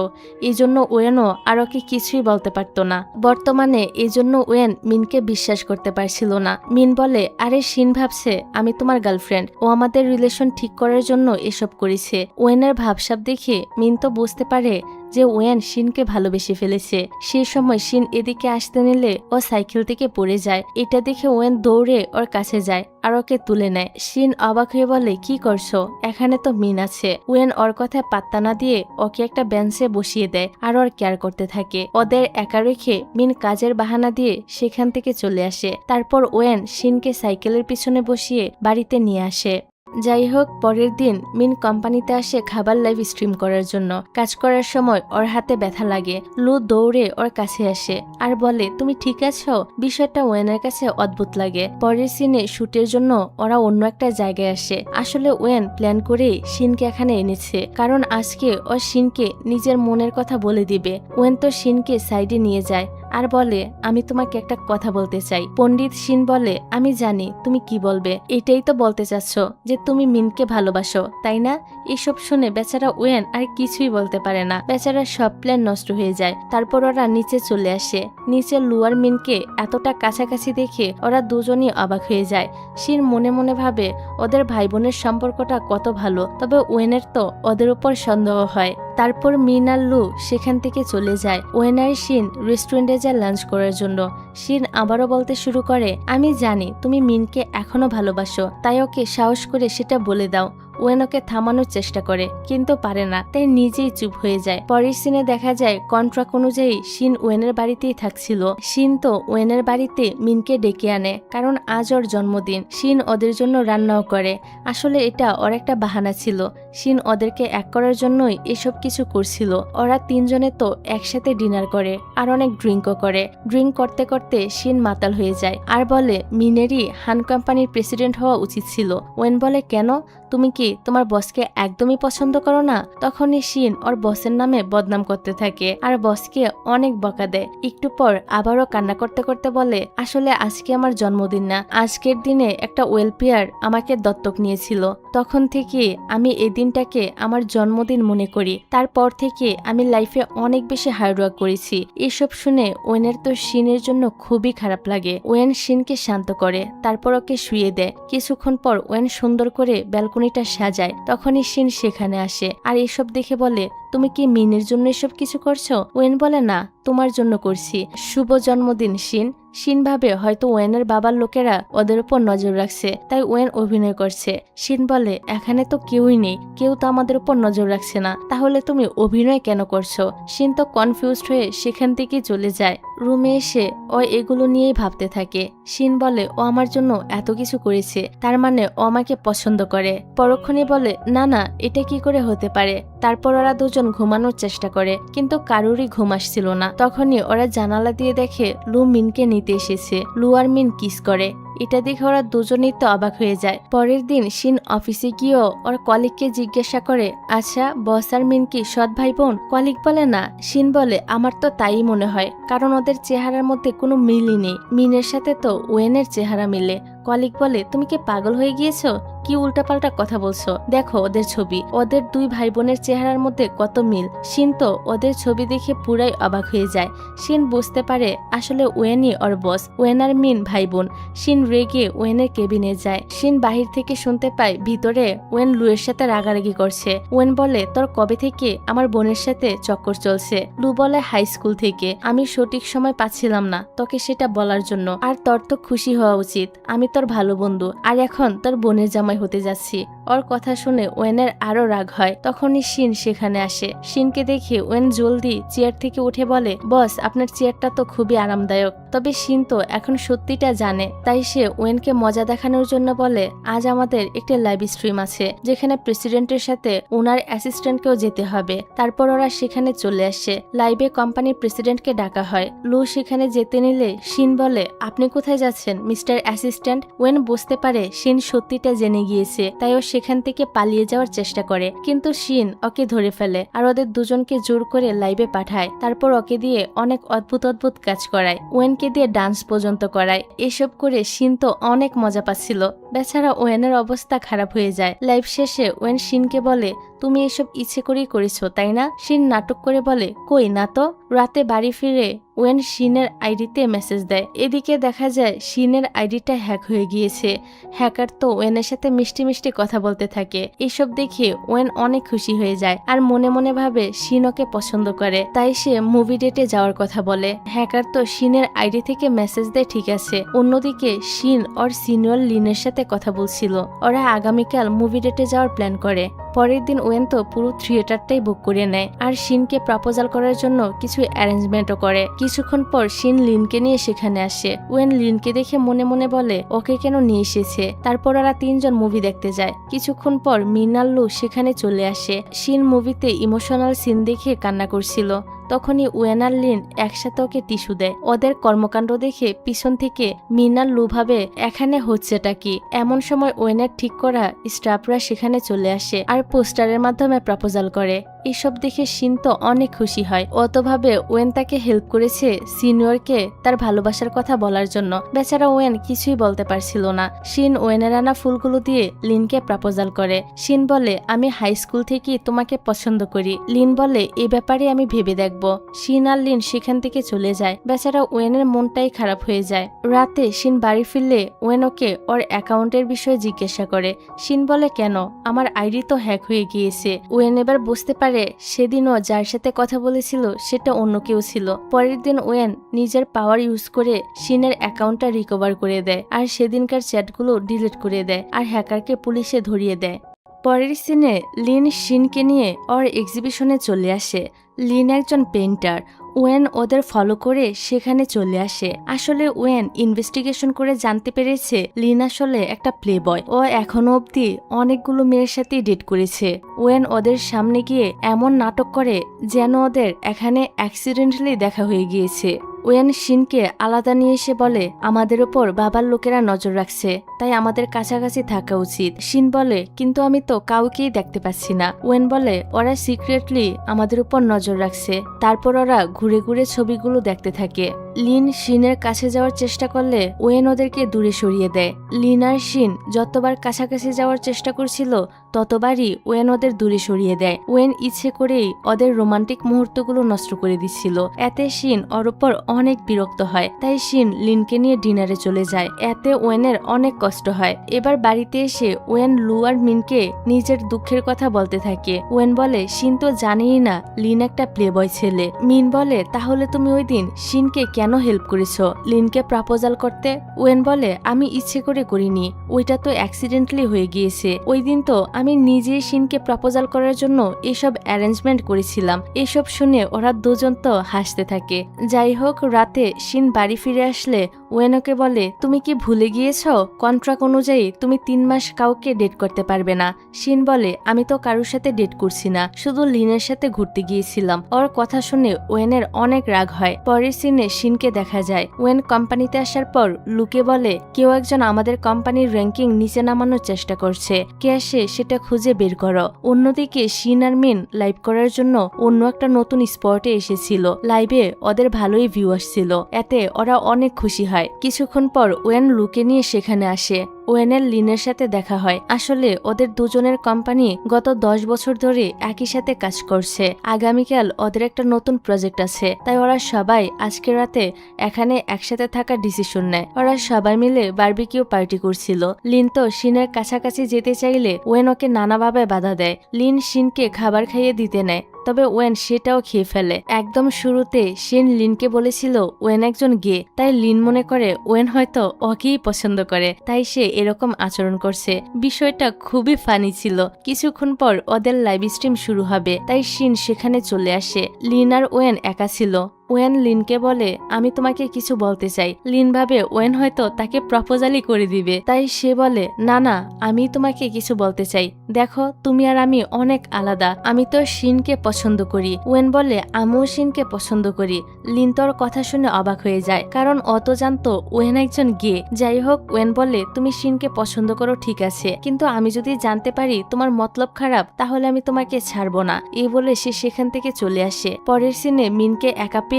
এজন্য ওয়েনও আর ওকে কিছুই বলতে পারতো না। বর্তমানে এজন্য ওয়েন মিনকে বিশ্বাস করতে পারছিল না। মিন বলে আরে শিন ভাবছে আমি তোমার গার্লফ্রেন্ড, ও আমাদের রিলেশন ঠিক করার জন্য এসব করেছে। ওয়েনের ভাবসাব দেখে মিন তো বুঝতে পারে যে ওয়েন শিনকে ভালোবেসে ফেলেছে। সেই সময় শিন এদিকে আসতে নিলে ও সাইকেল থেকে পড়ে যায়। এটা দেখে ওয়েন দৌড়ে ওর কাছে যায় আর ওকে তুলে নেয়। শিন অবাক হয়ে বলে কি করছো? এখানে তো মিন আছে। ওয়েন ওর কথায় পাত্তা না দিয়ে ওকে একটা বেঞ্চে বসিয়ে দেয় আর ওর কেয়ার করতে থাকে। ওদের একা রেখে মিন কাজের বাহানা দিয়ে সেখান থেকে চলে আসে। তারপর ওয়েন শিনকে সাইকেলের পিছনে বসিয়ে বাড়িতে নিয়ে আসে। যাই হোক, পরের দিন মিন কোম্পানিতে আসে খাবার লাইভ স্ট্রিম করার জন্য। কাজ করার সময় ওর হাতে ব্যথা লাগে। লু দৌড়ে ওর কাছে আসে আর বলে, তুমি ঠিক আছো? বিষয়টা ওয়েনের কাছে অদ্ভুত লাগে। পরের সিনে শুটের জন্য ওরা অন্য একটা জায়গায় আসে। আসলে ওয়েন প্ল্যান করে শিনকে এখানে এনেছে, কারণ আজকে ও শিনকে নিজের মনের কথা বলে দিবে। ওয়েন তো শিনকে সাইডে নিয়ে যায় আর বলে, আমি তোমাকে একটা কথা বলতে চাই। পণ্ডিত শিন বলে, আমি জানি তুমি কি বলবে। এটাই তো বলতে চাচ্ছ যে তুমি মিনকে ভালোবাসো, তাই না? এসব শুনে বেচারা ওয়েন আর কিছুই বলতে পারে না। বেচারা সব প্ল্যান নষ্ট হয়ে যায়। তারপর ওরা নিচে চলে আসে। নিচে লু আর মিনকে এতটা কাছাকাছি দেখে ওরা দুজনই অবাক হয়ে যায়। শিন মনে মনে ভাবে ওদের ভাই বোনের সম্পর্কটা কত ভালো, তবে ওয়েনের তো ওদের উপর সন্দেহ হয়। তারপর মিন আর লু সেখান থেকে চলে যায়। ওয়েন আর শিন রেস্টুরেন্টে যায় লাঞ্চ করার জন্য। শিন আবারও বলতে শুরু করে, আমি জানি তুমি মিনকে এখনো ভালোবাসো, তাই ওকে সাহস করে সেটা বলে দাও। ওয়েন ওকে থামানোর চেষ্টা করে কিন্তু পারে না, তাই নিজেই চুপ হয়ে যায়। পরের সিনে দেখা যায় কন্ট্রাক্ট অনুযায়ী শিন ওয়েনের বাড়িতেই থাকছিল। শিন তো ওয়েনের বাড়িতে মিনকে ডেকে আনে, কারণ আজ ওর জন্মদিন। শিন ওদের জন্য রান্নাও করে। আসলে এটা ওর একটা বাহানা ছিল। শিন ওদেরকে এক করার জন্যই এসব কিছু করছিল। ওরা তিনজনে তো একসাথে ডিনার করে আর অনেক ড্রিঙ্কও করে। ড্রিঙ্ক করতে করতে শিন মাতাল হয়ে যায় আর বলে, মিনেরই হান কোম্পানির প্রেসিডেন্ট হওয়া উচিত ছিল। ওয়েন বলে, কেন? তুমি কি তোমার বসকে একদমই পছন্দ করো না? তখনই শিন ওর বসের নামে বদনাম করতে থাকে আর বসকে অনেক বকা দেয়। একটু পর আবারও কান্না করতে করতে বলে, আসলে আজকে আমার জন্মদিন না, আজকের দিনে একটা ওয়েলফেয়ার আমাকে দত্তক নিয়েছিল। তখন থেকে আমি এই দিনটাকে আমার জন্মদিন মনে করি। তারপর থেকে আমি লাইফে অনেক বেশি হার্ডওয়ার্ক করেছি। এসব শুনে ওয়েনের তো শিনের জন্য খুবই খারাপ লাগে। ওয়েন শিনকে শান্ত করে, তারপর ওকে শুয়ে দেয়। কিছুক্ষণ পর ওয়েন সুন্দর করে ব্যালকনিটা সাজায়। তখনই শিন সেখানে আসে আর এসব দেখে বলে, তুমি কি মিনের জন্য এসব কিছু করছো? ওয়েন বলে, না, তোমার জন্য করছি। শুভ জন্মদিন শিন। শিন ভাবে হয়তো ওয়েনের বাবার লোকেরা ওদের উপর নজর রাখছে, তাই ওয়েন অভিনয় করছে। শিন বলে, এখানে তো কেউই নেই, কেউ তো আমাদের উপর নজর রাখছে না, তাহলে তুমি অভিনয় কেন করছো? শিন তো কনফিউজড হয়ে সেখান থেকে চলে যায়। রুমে এসে ও এগুলো নিয়েই ভাবতে থাকে। শিন বলে, ও আমার জন্য এত কিছু করেছে, তার মানে ও আমাকে পছন্দ করে। পরক্ষণে বলে, না না, এটা কি করে হতে পারে? তারপর ওরা দুজন ঘুমানোর চেষ্টা করে, কিন্তু কারোরই ঘুম আসছিল না। তখনই ওরা জানালা দিয়ে দেখে লু মিনকে নিতে এসেছে। লু আর মিন কিস করে। এটা দেখে ওরা দুজনেই তো অবাক হয়ে যায়। পরের দিন শিন অফিসে গিয়েও ওর কলিগকে জিজ্ঞাসা করে, আচ্ছা বস আর মিন কি সৎ ভাই বোন? কলিগ বলে, না। শিন বলে, আমার তো তাই মনে হয়, কারণ ওদের চেহারার মধ্যে কোনো মিলই নেই। মিনের সাথে তো ওয়েনের চেহারা মিলে। কলিগ বলে, তুমি কি পাগল হয়ে গিয়েছো? কি উল্টাপাল্টা কথা বলছো? দেখো ওদের ছবি, ওদের দুই ভাই বোনের চেহারার মধ্যে কত মিল। শিন তো ওদের ছবি দেখে পুরাই অবাক হয়ে যায়। শিন বুঝতে পারে আসলে ওয়েনই ওর বস, ওয়েন আর মিন ভাই বোন। শিন রেগে ওয়েনের কেবিনে যায়। শিন বাহির থেকে শুনতে পায় ভিতরে ওয়েন লুয়ের সাথে রাগারাগি করছে। ওয়েন বলে, তোর কবে থেকে আমার বোনের সাথে চক্কর চলছে? লু বলে, হাই স্কুল থেকে। আমি সঠিক সময় পাচ্ছিলাম না তোকে সেটা বলার জন্য, আর তোর তো খুশি হওয়া উচিত, আমি তোর ভালো বন্ধু, আর এখন তোর বোনের জামাই হতে যাচ্ছি। ওর কথা শুনে ওয়েনের আরো রাগ হয়। তখনই শিন সেখানে আসে। শিনকে দেখে ওয়েন জলদি চেয়ার থেকে উঠে বলে, বস আপনার চেয়ারটা তো খুবই আরামদায়ক। তবে শিন তো এখন সত্যিটা জানে, তাই সে ওয়েনকে মজা দেখানোর জন্য বলে, আজ আমাদের একটি লাইভ স্ট্রিম আছে, যেখানে প্রেসিডেন্টের সাথে ওনার অ্যাসিস্ট্যান্টকেও যেতে হবে। তারপর ওরা সেখানে চলে আসে। লাইভে কোম্পানির প্রেসিডেন্টকে ডাকা হয়। লু সেখানে যেতে নিলে শিন বলে, আপনি কোথায় যাচ্ছেন মিস্টার অ্যাসিস্ট্যান্ট? ওয়েন বুঝতে পারে শিন সত্যিটা জেনে গিয়েছে, তাই ও সেখান থেকে পালিয়ে যাওয়ার চেষ্টা করে, কিন্তু শিন ওকে ধরে ফেলে আর ওদের দুজনকে জোর করে লাইভে পাঠায়। তারপর ওকে দিয়ে অনেক অদ্ভুত অদ্ভুত কাজ করায়, ওয়েনকে দিয়ে ডান্স পর্যন্ত করায়। এসব করে শিন তো অনেক মজা পাচ্ছিল। বেচারা ওয়েনের অবস্থা খারাপ হয়ে যায়। লাইভ শেষে ওয়েন শিনকে বলে, তুমি এসব ইচ্ছে করেই করেছো তাই না? শিন নাটক করে বলে, কই না তো। রাতে বাড়ি ফিরে ওয়েন শিনের আইডিতে মেসেজ দেয়। এদিকে দেখা যায় শিনের আইডিটা হ্যাক হয়ে গিয়েছে। হ্যাকার তো ওয়েনের সাথে মিষ্টি মিষ্টি কথা বলতে থাকে। এসব দেখে ওয়েন অনেক খুশি হয়ে যায় আর মনে মনে ভাবে শিন ওকে পছন্দ করে, তাই সে মুভি ডেটে যাওয়ার কথা বলে। হ্যাকার তো শিনের আইডি থেকে মেসেজ দেয়, ঠিক আছে। অন্যদিকে শিন ওর সিনিয়র লিনের সাথে কথা বলছিল। ওরা আগামীকাল মুভি ডেটে যাওয়ার প্ল্যান করে। পরের দিন ওয়েন তো পুরো থিয়েটারটাই বুক করে নেয় আর শিনকে প্রপোজাল করার জন্য কিছু অ্যারেঞ্জমেন্টও করে। কিছুক্ষণ পর শিন লিনকে নিয়ে সেখানে আসে। ওয়েন লিনকে দেখে মনে মনে বলে ওকে কেন নিয়ে এসেছে। তারপর ওরা তিনজন মুভি দেখতে যায়। কিছুক্ষণ পর মিন আর লু সেখানে চলে আসে। শিন মুভিতে ইমোশনাল সিন দেখে কান্না করছিল। তখনই ওয়েন আর লিন একসাথে ওকে টিস্যু দেয়। ওদের কর্মকাণ্ড দেখে পিছন থেকে মিন আর লু ভাবে এখানে হচ্ছেটা কি। এমন সময় ওয়েনের ঠিক করা স্টাফরা সেখানে চলে আসে আর পোস্টারের মাধ্যমে প্রপোজাল করে। এসব দেখে শিন তো অনেক খুশি হয়। অতভাবে ওয়েন তাকে হেল্প করেছে সিনিয়রকে তার ভালোবাসার কথা বলার জন্য। বেচারা ওয়েন কিছুই বলতে পারছিল না। শিন ওয়েনের আনা ফুলগুলো দিয়ে লিনকে প্রপোজাল করে। শিন বলে আমি হাই স্কুল থেকেই তোমাকে পছন্দ করি। লিন বলে এ ব্যাপারে আমি ভেবে দেখব। শিন আর লিন সেখান থেকে চলে যায়। বেচারা ওয়েনের মনটাই খারাপ হয়ে যায়। রাতে শিন বাড়ি ফিরলে ওয়েন ওকে ওর অ্যাকাউন্টের বিষয়ে জিজ্ঞাসা করে। শিন বলে কেন, আমার আইডি তো হ্যাক হয়ে গিয়েছে। ওয়েন এবার বুঝতে পারে সেদিনও যার সাথে কথা বলেছিল সেটা অন্য কেউ ছিল। পরের দিন ওয়েন নিজের পাওয়ার ইউজ করে শিনের অ্যাকাউন্টটা রিকভার করে দেয় আর সেদিনকার চ্যাটগুলো ডিলিট করে দেয় আর হ্যাকারকে পুলিশে ধরিয়ে দেয়। পরের সিনে লিন শিনকে নিয়ে ওর এক্সিবিশনে চলে আসে। লিন একজন পেইন্টার। ওয়েন ওদের ফলো করে সেখানে চলে আসে। আসলে ওয়েন ইনভেস্টিগেশন করে জানতে পেরেছে লিন আসলে একটা প্লে বয়। ও এখনো অবধি অনেকগুলো মেয়ের সাথে ডেট করেছে। ওয়েন ওদের সামনে গিয়ে এমন নাটক করে যেন ওদের এখানে অ্যাক্সিডেন্টালি দেখা হয়ে গিয়েছে। ওয়েন শিনকে আলাদা নিয়ে এসে বলে আমাদের ওপর বাবার লোকেরা নজর রাখছে, তাই আমাদের কাছাকাছি থাকা উচিত। শিন বলে কিন্তু আমি তো কাউকেই দেখতে পাচ্ছি না। ওয়েন বলে ওরা সিক্রেটলি আমাদের উপর নজর রাখছে। তারপর ওরা ঘুরে ঘুরে ছবিগুলো দেখতে থাকে। লিন শিনের কাছে যাওয়ার চেষ্টা করলে ওয়েন ওদেরকে দূরে সরিয়ে দেয়। লিন আর শিন যতবার কাছাকাছি যাওয়ার চেষ্টা করছিল ততবারই ওয়েন ওদের দূরে সরিয়ে দেয়। ওয়েন ইচ্ছে করেই ওদের রোমান্টিক মুহূর্তগুলো নষ্ট করে দিচ্ছিল। এতে শিন ওর উপর অনেক বিরক্ত হয়। তাই শিন লিনকে নিয়ে ডিনারে চলে যায়। এতে ওয়েনের অনেক কষ্ট হয়। এবার বাড়িতে এসে ওয়েন লু আর মিনকে নিজের দুঃখের কথা বলতে থাকে। ওয়েন বলে শিন তো জানেই না লিন একটা প্লে বয় ছেলে। মিন বলে তাহলে তুমি ওই দিন শিনকে কেন হেল্প করেছো লিনকে প্রপোজাল করতে? ওয়েন বলে আমি ইচ্ছে করে করিনি, ওইটা তো অ্যাক্সিডেন্টালি হয়ে গিয়েছে। ওই দিন তো আমি নিজেই শিনকে প্রপোজাল করার জন্য এসব অ্যারেঞ্জমেন্ট করেছিলাম। এসব শুনে ওরা দুজন তো হাসতে থাকে। যাই হোক, রাতে শিন বাড়ি ফিরে আসলে ওয়েন ওকে বলে তুমি কি ভুলে গিয়েছ কন্ট্রাক্ট অনুযায়ী তুমি 3 মাস কাউকে ডেট করতে পারবে না। শিন বলে আমি তো কারোর সাথে ডেট করছি না, শুধু লিনের সাথে ঘুরতে গিয়েছিলাম। ওর কথা শুনে ওয়েনের অনেক রাগ হয়। পরের সিনে শিনকে দেখা যায়। ওয়েন কোম্পানিতে আসার পর লুকে বলে কেউ একজন আমাদের কোম্পানির র্যাঙ্কিং নিচে নামানোর চেষ্টা করছে, কে আসে সেটা খুঁজে বের করো। অন্যদিকে শিন আর মিন লাইভ করার জন্য অন্য একটা নতুন স্পটে এসেছিল। লাইভে ওদের ভালোই ভিউ আসছিল। এতে ওরা অনেক খুশি হয়। কিছুক্ষণ পর ওয়েন লুকে নিয়ে সেখানে আসে। ওয়েনের লিনের সাথে দেখা হয়। আসলে ওদের দুজনের কোম্পানি গত 10 বছর ধরে একই সাথে কাজ করছে। আগামীকাল ওদের একটা নতুন প্রজেক্ট আছে, তাই ওরা সবাই আজকে রাতে এখানে একসাথে থাকার ডিসিশন নেয়। ওরা সবাই মিলে বারবিকিউ পার্টি করছিল। লিন তো শিনের কাছাকাছি যেতে চাইলে ওয়েন ওকে নানাভাবে বাধা দেয়। লিন শিনকে খাবার খাইয়ে দিতে নেয়, তবে ওয়েন সেটাও খেয়ে ফেলে। একদম শুরুতে শিন লিনকে বলেছিল ওয়েন একজন গে, তাই লিন মনে করে ওয়েন হয়তো ওকেই পছন্দ করে, তাই সে এরকম আচরণ করছে। বিষয়টা খুবই ফানি ছিল। কিছুক্ষণ পর ওদের লাইভ স্ট্রিম শুরু হবে, তাই শিন সেখানে চলে আসে। লিন আর ওয়েন একা ছিল। ওয়েন লিনকে বলে আমি তোমাকে কিছু বলতে চাই। লিন ভাবে ওয়েন হয়তো তাকে প্রপোজালই করে দিবে, তাই সে বলে না না, আমি তোমাকে কিছু বলতে চাই। দেখো তুমি আর আমি অনেক আলাদা, আমি তো শিনকে পছন্দ করি। ওয়েন বলে আমিও শিনকে পছন্দ করি। লিন তোর কথা শুনে অবাক হয়ে যায়, কারণ অত জানতো ওয়েন একজন গে। যাই হোক, ওয়েন বলে তুমি শিনকে পছন্দ করো ঠিক আছে, কিন্তু আমি যদি জানতে পারি তোমার মতলব খারাপ তাহলে আমি তোমাকে ছাড়বো না। এই বলে সে সেখান থেকে চলে আসে। পরের সিনে মিনকে একা পেয়ে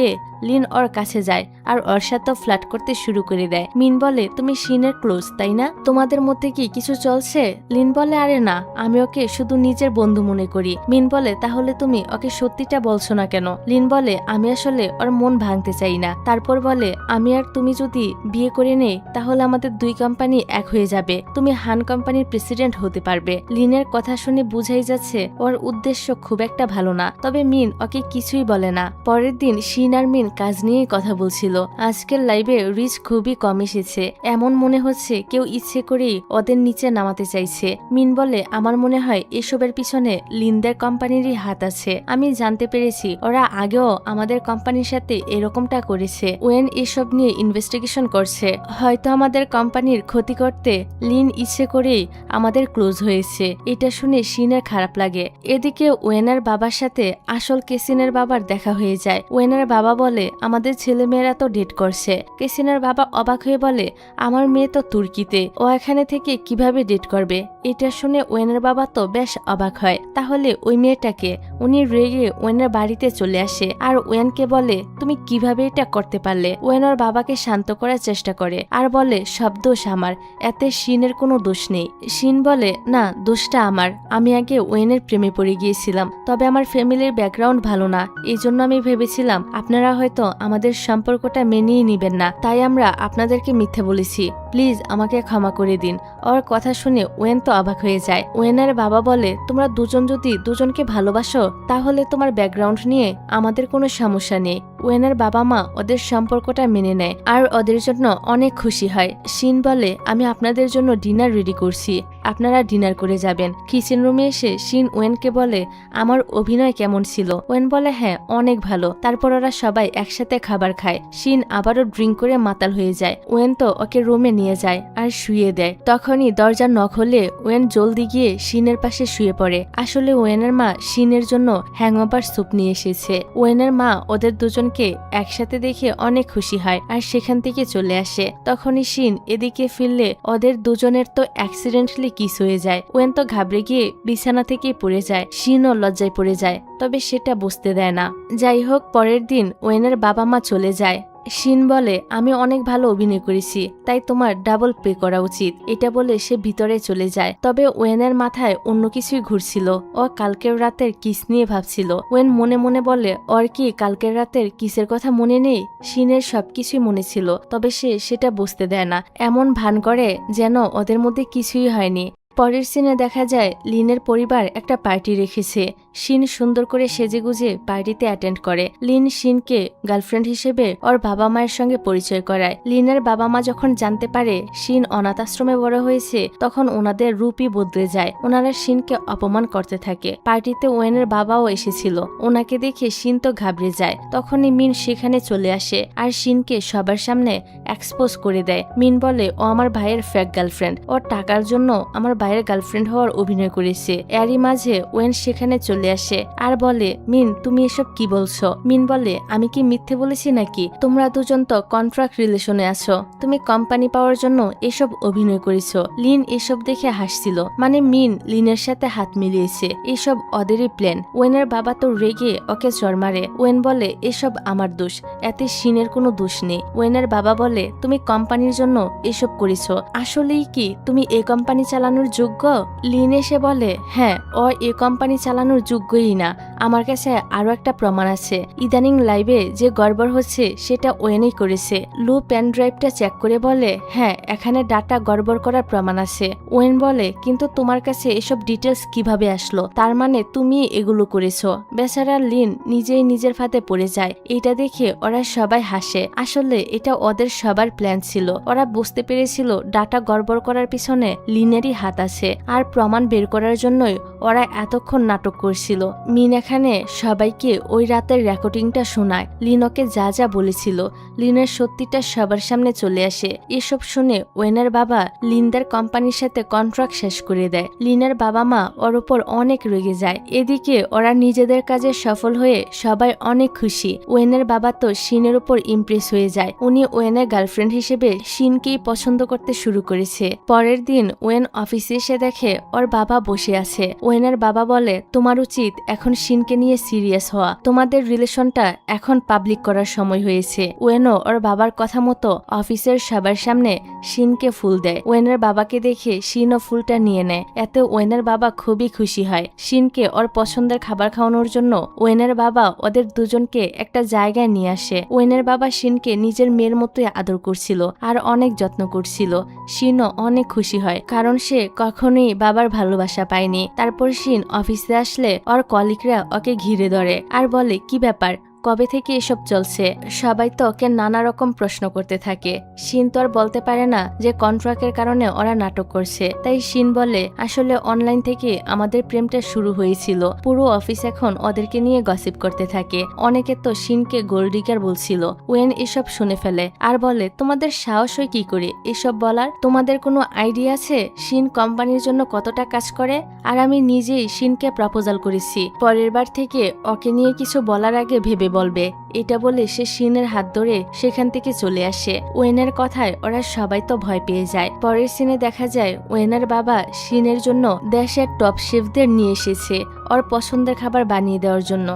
লিন ওর কাছে যায় আর ওর সাথে ফ্ল্যাট করতে শুরু করে দেয়। মিন বলে তুমি শিনের ক্লোজ তাই না, তোমাদের মধ্যে কি কিছু চলছে? লিন বলে আরে না, আমি ওকে শুধু নিজের বন্ধু মনে করি। মিন বলে তাহলে তুমি ওকে সত্যিটা বলছো না কেন? লিন বলে আমি আসলে ওর মন ভাঙতে চাই না। তারপর বলে আমি আর তুমি যদি বিয়ে করে নেই তাহলে আমাদের 2 কোম্পানি এক হয়ে যাবে, তুমি হান কোম্পানির প্রেসিডেন্ট হতে পারবে। লিনের কথা শুনে বুঝাই যাচ্ছে ওর উদ্দেশ্য খুব একটা ভালো না, তবে মিন ওকে কিছুই বলে না। পরের দিন শিন শিন আর মিন কাজ নিয়েই কথা বলছিল। আজকের লাইভে রিচ খুবই কম এসেছে, এমন মনে হচ্ছে কেউ ইচ্ছে করেই ওদের নিচে নামাতে চাইছে। মিন বলে, আমার মনে হয় এসবের পিছনে লিনদের কোম্পানিরই হাত আছে। আমি জানতে পেরেছি ওরা আগেও আমাদের কোম্পানির সাথে এরকমটা করেছে। ওয়েন এসব নিয়ে ইনভেস্টিগেশন করছে। হয়তো আমাদের কোম্পানির ক্ষতি করতে লিন ইচ্ছে করেই আমাদের ক্লোজ হয়েছে। এটা শুনে শিনের খারাপ লাগে। এদিকে ওয়েনের বাবার সাথে আসল কেসিনের বাবার দেখা হয়ে যায়। ওয়েনের বাবা বলে, আমাদের ছেলেমেয়েরা তো ডেট করছে। কেসিনের বাবা অবাক হয়ে বলে, আমার মেয়ে তো তুর্কিতে, ও এখানে থেকে কিভাবে ডেট করবে? এটা শুনে ওয়েনের বাবা তো বেশ অবাক হয়। তাহলে ওই মেয়েটাকে? উনি রেগে ওয়েনের বাড়িতে চলে আসে আর ওয়েনকে বলে, তুমি কিভাবে এটা করতে পারলে? ওয়েন ওর বাবাকে শান্ত করার চেষ্টা করে আর বলে, সব দোষ আমার, এতে শিনের কোনো দোষ নেই। শিন বলে, না, দোষটা আমার। আমি আগে ওয়েনের প্রেমে পড়ে গিয়েছিলাম, তবে আমার ফ্যামিলির ব্যাকগ্রাউন্ড ভালো না, এই জন্য আমি ভেবেছিলাম আপনারা হয়তো আমাদের সম্পর্কটা মেনেই নিবেন না, তাই আমরা আপনাদেরকে মিথ্যে বলেছি। প্লিজ আমাকে ক্ষমা করে দিন। ওর কথা শুনে ওয়েন তো অবাক হয়ে যায়। ওয়েনের বাবা বলে, তোমরা দুজন যদি দুজনকে ভালোবাসো তাহলে তোমার ব্যাকগ্রাউন্ড নিয়ে আমাদের কোনো সমস্যা নেই। ওয়েনের বাবা মা ওদের সম্পর্কটা মেনে নেয় আর ওদের জন্য অনেক খুশি হয়। শিন বলে, আমি আপনাদের জন্য ডিনার রেডি করছি, আপনারা ডিনার করে যাবেন। কিচেন রুমে এসে শিন ওয়েনকে বলে, আমার অভিনয় কেমন ছিল? ওয়েন বলে, হ্যাঁ, অনেক ভালো। তারপর ওরা সবাই একসাথে খাবার খায়। শিন আবারও ড্রিঙ্ক করে মাতাল হয়ে যায়। ওয়েন তো ওকে রুমে নিয়ে যায় আর শুয়ে দেয়। তখনই দরজা নক হলে ওয়েন জলদি গিয়ে শিনের পাশে শুয়ে পড়ে। আসলে ওয়েনের মা শিনের জন্য হ্যাংওভার স্যুপ নিয়ে এসেছে। ওয়েনের মা ওদের দুজনকে একসাথে দেখে অনেক খুশি হয় আর সেখান থেকে চলে আসে। তখনই শিন এদিকে ফিরলে ওদের দুজনের তো অ্যাক্সিডেন্টলি কিস হয়ে যায়। ওয়েন তো ঘাবড়ে গিয়ে বিছানা থেকে পড়ে যায়। শিনও লজ্জায় পড়ে যায়, তবে সেটা বুঝতে দেয় না। যাই হোক, পরের দিন ওয়েনের বাবা মা চলে যায়। শিন বলে, আমি অনেক ভালো অভিনয় করেছি, তাই তোমার ডাবল পে করা উচিত। এটা বলে সে ভিতরে চলে যায়। তবে ওয়েনের মাথায় অন্য কিছুই ঘুরছিল। ও কালকের রাতের কিস নিয়ে ভাবছিল। ওয়েন মনে মনে বলে, ওর কি কালকের রাতের কিসের কথা মনে নেই? শিনের সবকিছুই মনে ছিল, তবে সে সেটা বুঝতে দেয় না। এমন ভান করে যেন ওদের মধ্যে কিছুই হয়নি। পরের সিনে দেখা যায় লিনের পরিবার একটা পার্টি রেখেছে। শিন সুন্দর করে সেজেগুজে পার্টিতে অ্যাটেন্ড করে। লিন শিনকে গার্লফ্রেন্ড হিসেবে ওর বাবা মায়ের সঙ্গে পরিচয় করায়। লিনের বাবা মা যখন জানতে পারে শিন অনাথ আশ্রমে বড় হয়েছে, তখন ওনাদের রূপই বদলে যায়। ওনারা শিনকে অপমান করতে থাকে। পার্টিতে ওয়েনের বাবাও এসেছিল। ওনাকে দেখে শিন তো ঘাবড়ে যায়। তখনই মিন সেখানে চলে আসে আর শিনকে সবার সামনে এক্সপোজ করে দেয়। মিন বলে, ও আমার ভাইয়ের ফেক গার্লফ্রেন্ড, ওর টাকার জন্য আমার ভাইয়ের গার্লফ্রেন্ড হওয়ার অভিনয় করেছে। এরই মাঝে ওয়েন সেখানে চলে আসে আর বলে, মিন, তুমি এসব কি বলছো? মিন বলে, আমি কি মিথ্যে বলেছি নাকি? তোমরা দুজন তো কন্ট্রাক্ট রিলেশনে আছো, তুমি কোম্পানি পাওয়ার জন্য এসব অভিনয় করেছো। লিন এসব দেখে হাসছিল, মানে মিন লিনের সাথে হাত মিলিয়েছে। এসব ওদেরই প্ল্যান। ওয়েনের বাবা তো রেগে ওকে চড় মারে। ওয়েন বলে, এসব আমার দোষ, এতে শিনের কোনো দোষ নেই। ওয়েনের বাবা বলে, তুমি কোম্পানির জন্য এসব করেছো, আসলেই কি তুমি এই কোম্পানি চালানোর যোগ্য? লিন এসে বলে, হ্যাঁ, ও এই কোম্পানি চালানোর যোগ্যই না। আমার কাছে আরো একটা প্রমাণ আছে। ইদানিং লাইভে যে গড়বড় হচ্ছে সেটা ওয়েনই করেছে। লু পেন ড্রাইভটা চেক করে বলে, হ্যাঁ, এখানে ডাটা গড়বড় করার প্রমাণ আছে। ওয়েন বলে, কিন্তু তোমার কাছে এসব ডিটেলস কিভাবে আসলো? তার মানে তুমি এগুলো করেছো। বেচারা লিন নিজেই নিজের ফাঁদে পড়ে যায়। এটা দেখে ওরা সবাই হাসে। আসলে এটা ওদের সবার প্ল্যান ছিল। ওরা বুঝতে পেরেছিল ডাটা গড়বড় করার পিছনে লিনেরই হাত আছে, আর প্রমাণ বের করার জন্যই ওরা এতক্ষণ নাটক করছিল। মিন এখানে সবাইকে ওই রাতের রেকর্ডিংটা শোনায়। লিনকে যা যা বলেছিল। লিনের সত্যিটা সবার সামনে চলে আসে। এসব শুনে ওয়েনের বাবা লিনদের কোম্পানির সাথে কন্ট্রাক্ট শেষ করে দেয়। লিনের বাবা মা ওর উপর অনেক রেগে যায়। এদিকে ওরা নিজেদের কাজে সফল হয়ে সবাই অনেক খুশি। ওয়েনের বাবা তো শিনের উপর ইমপ্রেস হয়ে যায়। উনি ওয়েনের গার্লফ্রেন্ড হিসেবে শিনকেই পছন্দ করতে শুরু করেছে। পরের দিন ওয়েন অফিসে এসে দেখে ওর বাবা বসে আছে। ওয়েনের বাবা বলে, তোমার উচিত এখন শিনকে নিয়ে সিরিয়াস হওয়া। তোমাদের রিলেশনটা এখন পাবলিক করার সময় হয়েছে। ওয়েনও ওর বাবার কথা মতো অফিসের সবার সামনে শিনকে ফুল দেয়। ওয়েনের বাবাকে দেখে শিনও ফুলটা নিয়ে নেয়। এতে ওয়েনের বাবা খুবই খুশি হয়। শিনকে ওর পছন্দের খাবার খাওয়ানোর জন্য ওয়েনের বাবা ওদের দুজনকে একটা জায়গায় নিয়ে আসে। ওয়েনের বাবা শিনকে নিজের মেয়ের মতোই আদর করছিল আর অনেক যত্ন করছিল। শিনও অনেক খুশি হয়, কারণ সে কখনোই বাবার ভালোবাসা পায়নি। তারপর শিন অফিসে আসলে ওর কলিগরা ওকে ঘিরে ধরে আর বলে, কি ব্যাপার, কবে থেকে এসব চলছে? সবাই তো ওকে নানা রকম প্রশ্ন করতে থাকে। শিন তো আর বলতে পারে না যে কন্ট্রাক্টের কারণে ওরা নাটক করছে। তাই শিন বলে, আসলে অনলাইন থেকে আমাদের প্রেমটা শুরু হয়েছিল। পুরো অফিস এখন ওদেরকে নিয়ে গসিপ করতে থাকে। অনেকে তো শিনকে গোল্ড ডিগার বলছিল। ওয়েন এসব শুনে ফেলে আর বলে, তোমাদের সাহস হয় কি করে এসব বলার? তোমাদের কোনো আইডিয়া আছে শিন কোম্পানির জন্য কতটা কাজ করে? আর আমি নিজেই শিনকে প্রপোজাল করেছি, পরের বার থেকে ওকে নিয়ে কিছু বলার আগে ভেবে বলবে। এটা বলে সে শিনের হাত ধরে সেখান থেকে চলে আসে। ওয়েনের কথায় ওরা সবাই তো ভয় পেয়ে যায়। পরের সিনে দেখা যায় ওয়েনের বাবা শিনের জন্য দেশে এক টপ শেফদের নিয়ে এসেছে ওর পছন্দের খাবার বানিয়ে দেওয়ার জন্য।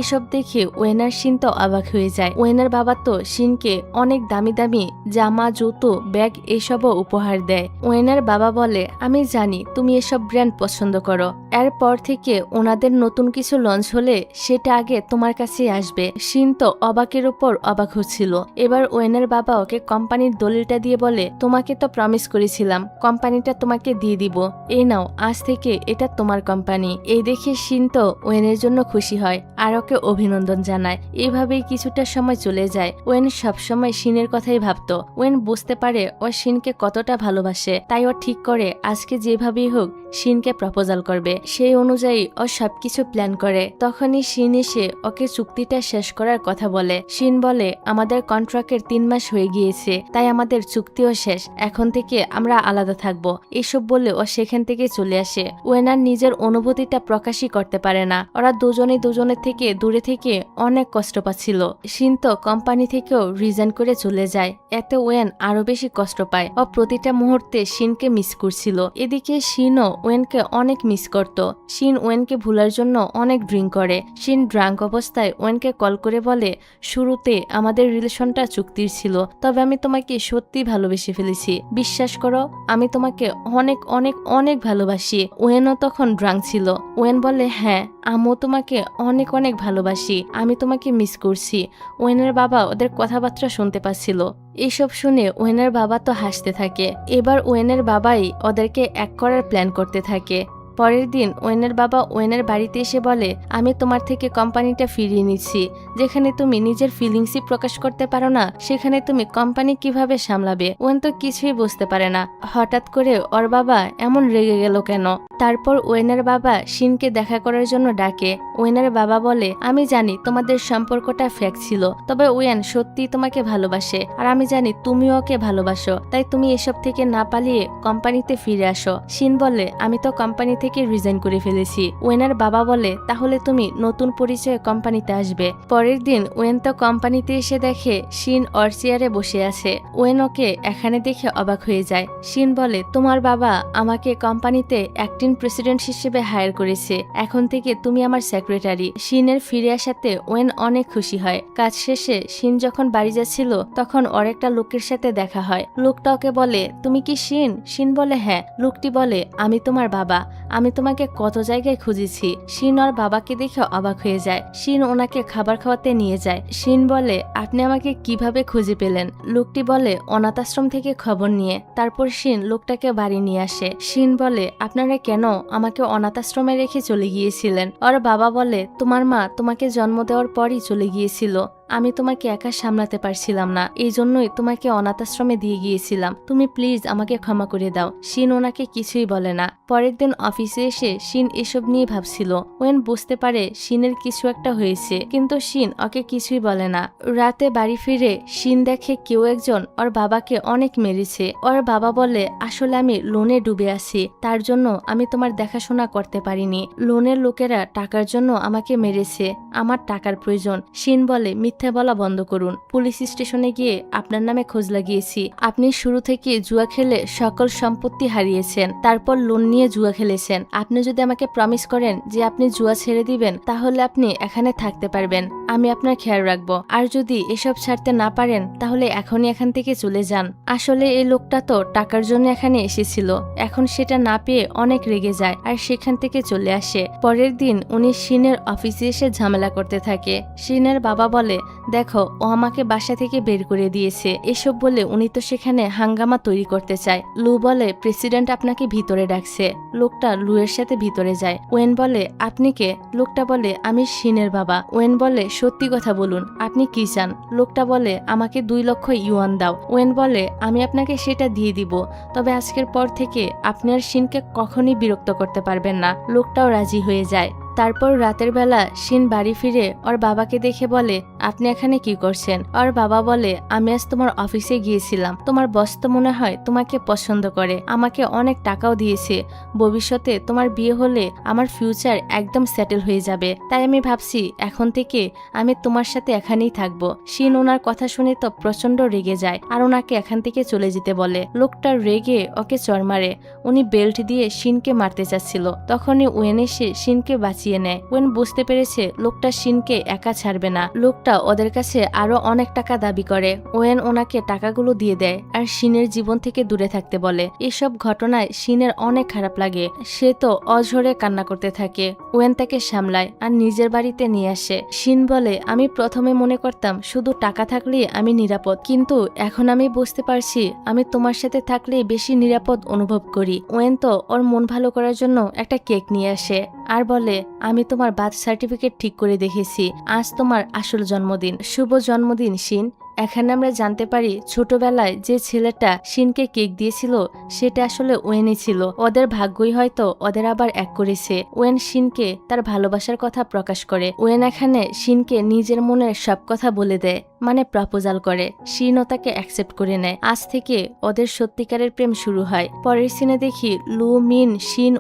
এসব দেখে ওয়েনার শিন তো অবাক হয়ে যায়। ওয়েনার বাবা তো শিনকে অনেক দামি দামি জামা, জুতো, ব্যাগ এসবও উপহার দেয়। ওয়েনার বাবা বলে, আমি জানি তুমি এসব ব্র্যান্ড পছন্দ করো। এরপর থেকে ওনাদের নতুন কিছু লঞ্চ হলে সেটা আগে তোমার কাছেই আসবে। শিন তো অবাকের উপর অবাক হচ্ছিল। এবার ওয়েনের বাবা ওকে কোম্পানির দলিলটা দিয়ে বলে, তোমাকে তো প্রমিস করেছিলাম কোম্পানিটা তোমাকে দিয়ে দিব, এই নাও আজ থেকে এটা তোমার কোম্পানি। এই দেখে শিন তো ওয়েনের জন্য খুশি হয় আর ওকে অভিনন্দন জানায়। এভাবেই কিছুটা সময় চলে যায়। ওয়েন সবসময় শিনের কথাই ভাবতো। ওয়েন বুঝতে পারে ও শিনকে কতটা ভালোবাসে, তাই ও ঠিক করে আজকে যেভাবেই হোক শিনকে প্রপোজাল করবে। সেই অনুযায়ী ও সবকিছু প্ল্যান করে। তখনই শিন এসে ওকে চুক্তিটা শেষ করার কথা বলে। শিন বলে, আমাদের কন্ট্রাক্টের 3 মাস হয়ে গিয়েছে, তাই আমাদের চুক্তিও শেষ। এখন থেকে আমরা আলাদা থাকবো। এসব বলে ও সেখান থেকে চলে আসে। ওয়েনার নিজের অনুভূতিটা প্রকাশই করতে পারে না। ওরা দুজনের থেকে দূরে থেকে অনেক কষ্ট পাচ্ছিল। শিন তো কোম্পানি থেকেও রিজাইন করে চলে যায়। এতে ওয়েন আরো বেশি কষ্ট পায়। ও প্রতিটা মুহূর্তে শিনকে মিস করছিল। এদিকে শিনও ওয়েনকে অনেক মিস করত। শিন ওয়েনকে ভুলার জন্য অনেক ড্রিঙ্ক করে। শিন ড্রাঙ্ক অবস্থায় ওয়েনকে কল করে বলে, শুরুতে আমাদের রিলেশনটা চুক্তির ছিল, তবে আমি তোমাকে সত্যি ভালোবেসে ফেলেছি। বিশ্বাস করো, আমি তোমাকে অনেক অনেক অনেক ভালোবাসি। ওয়েনও তখন ড্রাঙ্ক ছিল। ওয়েন বলে, হ্যাঁ আমিও তোমাকে অনেক অনেক ভালোবাসি, আমি তোমাকে মিস করছি। ওয়েনের বাবা ওদের কথাবার্তা শুনতে পাচ্ছিল। এইসব শুনে ওয়েনের বাবা তো হাসতে থাকে। এবার ওয়েনের বাবাই ওদেরকে এক করার প্ল্যান করতে থাকে। পরের দিন ওয়েনের বাবা ওয়েনের বাড়িতে এসে বলে, আমি তোমার থেকে কোম্পানিটা ফিরিয়ে নিচ্ছি। যেখানে তুমি নিজের ফিলিংসই প্রকাশ করতে পারো না, সেখানে তুমি কোম্পানি কিভাবে সামলাবে? ওয়েন তো কিছুই বুঝতে পারে না হঠাৎ করে ওর বাবা এমন রেগে গেল কেন। তারপর ওয়েনের বাবা শিনকে দেখা করার জন্য ডাকে। ওয়েনের বাবা বলে, আমি জানি তোমাদের সম্পর্কটা ফেক ছিল, তবে ওয়েন সত্যি তোমাকে ভালোবাসে আর আমি জানি তুমিও ওকে ভালোবাসো। তাই তুমি এসব থেকে না পালিয়ে কোম্পানিতে ফিরে আসো। শিন বলে, আমি তো কোম্পানি থেকে রিজাইন করে ফেলেছি। ওয়েনের বাবা বলে, তাহলে তুমি নতুন পরিচয়ে কোম্পানিতে আসবে। পরের দিন ওয়েন তো কোম্পানিতে এসে দেখে শিন ওর চেয়ারে বসে আছে। ওয়েন ওকে এখানে দেখে অবাক হয়ে যায়। শিন বলে, তোমার বাবা আমাকে কোম্পানিতে অ্যাক্টিং প্রেসিডেন্ট হিসেবে হায়ার করেছে, এখন থেকে তুমি আমার সেক্রেটারি। শিনের ফিরে আসাতে ওয়েন অনেক খুশি হয়। কাজ শেষে শিন যখন বাড়ি যাচ্ছিল তখন ওর একটা লোকের সাথে দেখা হয়। লোকটা ওকে বলে, তুমি কি শিন? শিন বলে, হ্যাঁ। লোকটি বলে, আমি তোমার বাবা, আমি তোমাকে কত জায়গায় খুঁজেছি। শিন ওর বাবাকে দেখে অবাক হয়ে যায়। শিন ওনাকে খাবার খাওয়াতে নিয়ে যায়। শিন বলে, আপনি আমাকে কিভাবে খুঁজে পেলেন? লোকটি বলে, অনাথ আশ্রম থেকে খবর নিয়ে। তারপর শিন লোকটাকে বাড়ি নিয়ে আসে। শিন বলে, আপনারা কেন আমাকে অনাথ আশ্রমে রেখে চলে গিয়েছিলেন? ওর বাবা বলে, তোমার মা তোমাকে জন্ম দেওয়ার পরই চলে গিয়েছিল, আমি তোমাকে একা সামলাতে পারছিলাম না, এই জন্যই তোমাকে অনাথ আশ্রমে দিয়ে গিয়েছিলাম, তুমি প্লিজ আমাকে ক্ষমা করে দাও। শিন ওনাকে কিছুই বলে না। পরের দিন অফিসে এসে শিন এসব নিয়ে ভাবছিল। ওয়েন বুঝতে পারে শিনের কিছু একটা হয়েছে, কিন্তু শিন ওকে কিছুই বলে না। রাতে বাড়ি ফিরে শিন দেখে কেউ একজন ওর বাবাকে অনেক মেরেছে। ওর বাবা বলে, আসলে আমি লোনে ডুবে আছি, তার জন্য আমি তোমার দেখাশোনা করতে পারিনি। লোনের লোকেরা টাকার জন্য আমাকে মেরেছে, আমার টাকার প্রয়োজন। শিন বলে, মিথ্যা বলা বন্ধ করুন, পুলিশ স্টেশনে গিয়ে আপনার নামে খোঁজ লাগিয়েছি। আপনি শুরু থেকে জুয়া খেলে সকল সম্পত্তি হারিয়েছেন, তারপর লোন নিয়ে জুয়া খেলেছেন। আপনি যদি আমাকে প্রমিস করেন যে আপনি জুয়া ছেড়ে দিবেন, তাহলে আপনি এখানে থাকতে পারবেন, আমি আপনার খেয়াল রাখবো। আর যদি এসব ছাড়তে না পারেন, তাহলে এখনই এখান থেকে চলে যান। আসলে এই লোকটা তো টাকার জন্য এখানে এসেছিল, এখন সেটা না পেয়ে অনেক রেগে যায় আর সেখান থেকে চলে আসে। পরের দিন উনি শিনের অফিসে এসে ঝামেলা করতে থাকে। শিনের বাবা বলে, দেখো ও আমাকে বাসা থেকে বের করে দিয়েছে। এসব বলে উনি তো সেখানে হাঙ্গামা তৈরি করতে চায়। লু বলে প্রেসিডেন্ট আপনাকে ভিতরে ডাকছে। লোকটা লুয়ের সাথে ভিতরে যায়। ওয়েন বলে আপনি কে? লোকটা বলে আমি শিনের বাবা। ওয়েন বলে সত্যি কথা বলুন, আপনি কি চান? লোকটা বলে আমাকে 2 লক্ষ ইউয়ান দাও। ওয়েন বলে আমি আপনাকে সেটা দিয়ে দিব, তবে আজকের পর থেকে আপনি আর শিনকে কখনই বিরক্ত করতে পারবেন না। লোকটাও রাজি হয়ে যায়। তারপর রাতের বেলা শিন বাড়ি ফিরে ওর বাবাকে দেখে বলে আপনি এখানে কি করছেন? ওর বাবা বলে আমি আজ তোমার অফিসে গিয়েছিলাম, তোমার বস তো মনে হয় তোমাকে পছন্দ করে, আমাকে অনেক টাকাও দিয়েছে। ভবিষ্যতে তোমার বিয়ে হলে আমার ফিউচার একদম সেটেল হয়ে যাবে, তাই আমি ভাবছি এখন থেকে আমি তোমার সাথে এখানেই থাকবো। শিন ওনার কথা শুনে তো প্রচন্ড রেগে যায় আর ওনাকে এখান থেকে চলে যেতে বলে। লোকটা রেগে ওকে চড় মারে। উনি বেল্ট দিয়ে শিনকে মারতে চাচ্ছিল, তখনই ওয়েন এসে শিনকে বাঁচিয়ে নেয়। ওয়েন বুঝতে পেরেছে লোকটা শিনকে একা ছাড়বে না। লোকটা ওদের কাছে আরো অনেক টাকা দাবি করে। ওয়েন ওনাকে টাকাগুলো দিয়ে দেয় আর শিনের জীবন থেকে দূরে থাকতে বলে। এসব ঘটনায় শিনের অনেক খারাপ লাগে। সে তো অঝরে কান্না করতে থাকে। ওয়েন তাকে সামলায় আর নিজের বাড়িতে নিয়ে আসে। শিন বলে আমি প্রথমে মনে করতাম শুধু টাকা থাকলেই আমি নিরাপদ, কিন্তু এখন আমি বুঝতে পারছি আমি তোমার সাথে থাকলে বেশি নিরাপদ অনুভব করি। ওয়েন তো ওর মন ভালো করার জন্য একটা কেক নিয়ে আসে আর বলে আমি তোমার বার্থ সার্টিফিকেট ঠিক করে দেখেছি, আজ তোমার আসল জন্মদিন। শুভ জন্মদিন শিন। এখানে আমরা জানতে পারি ছোটবেলায় যে ছেলেটা শিনকে কেক দিয়েছিল সেটা আসলে ওয়েনই ছিল। ওদের ভাগ্যই হয়তো ওদের আবার এক করেছে। ওয়েন শিনকে তার ভালোবাসার কথা প্রকাশ করে। ওয়েন এখানে শিনকে নিজের মনের সব কথা বলে দেয়, মানে প্রপোজাল করে। শিনও তাকে অ্যাকসেপ্ট করে নেয়। আজ থেকে ওদের সত্যিকারের প্রেম শুরু হয়। পরের সিনে দেখি লু, মিন, শিন,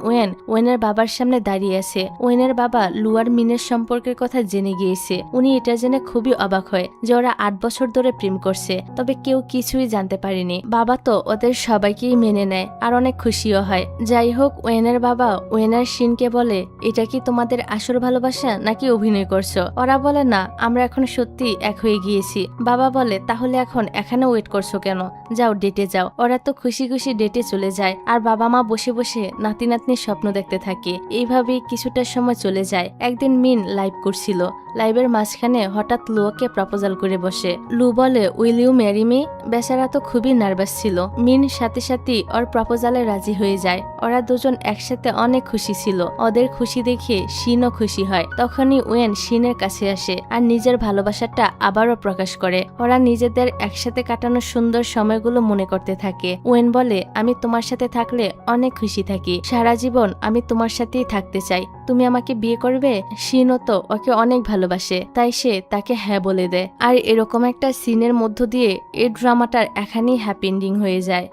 ওয়েনের বাবার সামনে দাঁড়িয়ে আছে। ওয়েনের বাবা লু আর মিনের সম্পর্কের কথা জেনে গিয়েছে। উনি এটা জেনে খুবই অবাক হয় যে ওরা 8 বছর ধরে প্রেম করছে, তবে কেউ কিছুই জানতে পারেনি। বাবা তো ওদের সবাইকেই মেনে নেয় আর অনেক খুশিও হয়। যাই হোক, ওয়েনের বাবা ওয়েনার শিনকে বলে এটা কি তোমাদের আসল ভালোবাসা নাকি অভিনয় করছো? ওরা বলে না, আমরা এখন সত্যি এক হয়ে গিয়েছি। বাবা বলে তাহলে এখন এখানে ওয়েট করছো কেন? যাও ডেটে যাও। ওরা তো খুশি খুশি ডেটে চলে যায় আর বাবা মা বসে বসে নাতি নাতনির স্বপ্ন দেখতে থাকে। এইভাবেই কিছুটা সময় চলে যায়। একদিন মিন লাইভ করছিল। লাইভের মাঝখানে হঠাৎ লুকে প্রপোজাল করে বসে। লু বলে উইল ইউ ম্যারি মি? বেচারা তো খুবই নার্ভাস ছিল। মিন সাথে সাথে ওর প্রপোজালে রাজি হয়ে যায়। ওরা দুজন একসাথে অনেক খুশি ছিল। ওদের খুশি দেখে শিনও খুশি হয়। তখনই ওয়েন শিনের কাছে আসে আর নিজের ভালোবাসাটা আবারও প্রকাশ করে। ওরা নিজেদের একসাথে কাটানো সুন্দর সময়গুলো মনে করতে থাকে। ওয়েন বলে আমি তোমার সাথে থাকলে অনেক খুশি থাকি, সারা জীবন আমি তোমার সাথেই থাকতে চাই, তুমি আমাকে বিয়ে করবে? শিনও তো ওকে অনেক ভালোবাসে, তাই সে তাকে হ্যাঁ বলে দেয়। আর এরকম একটা সিনের মধ্য দিয়ে এই ড্রামাটার এখানেই হ্যাপি এন্ডিং হয়ে যায়।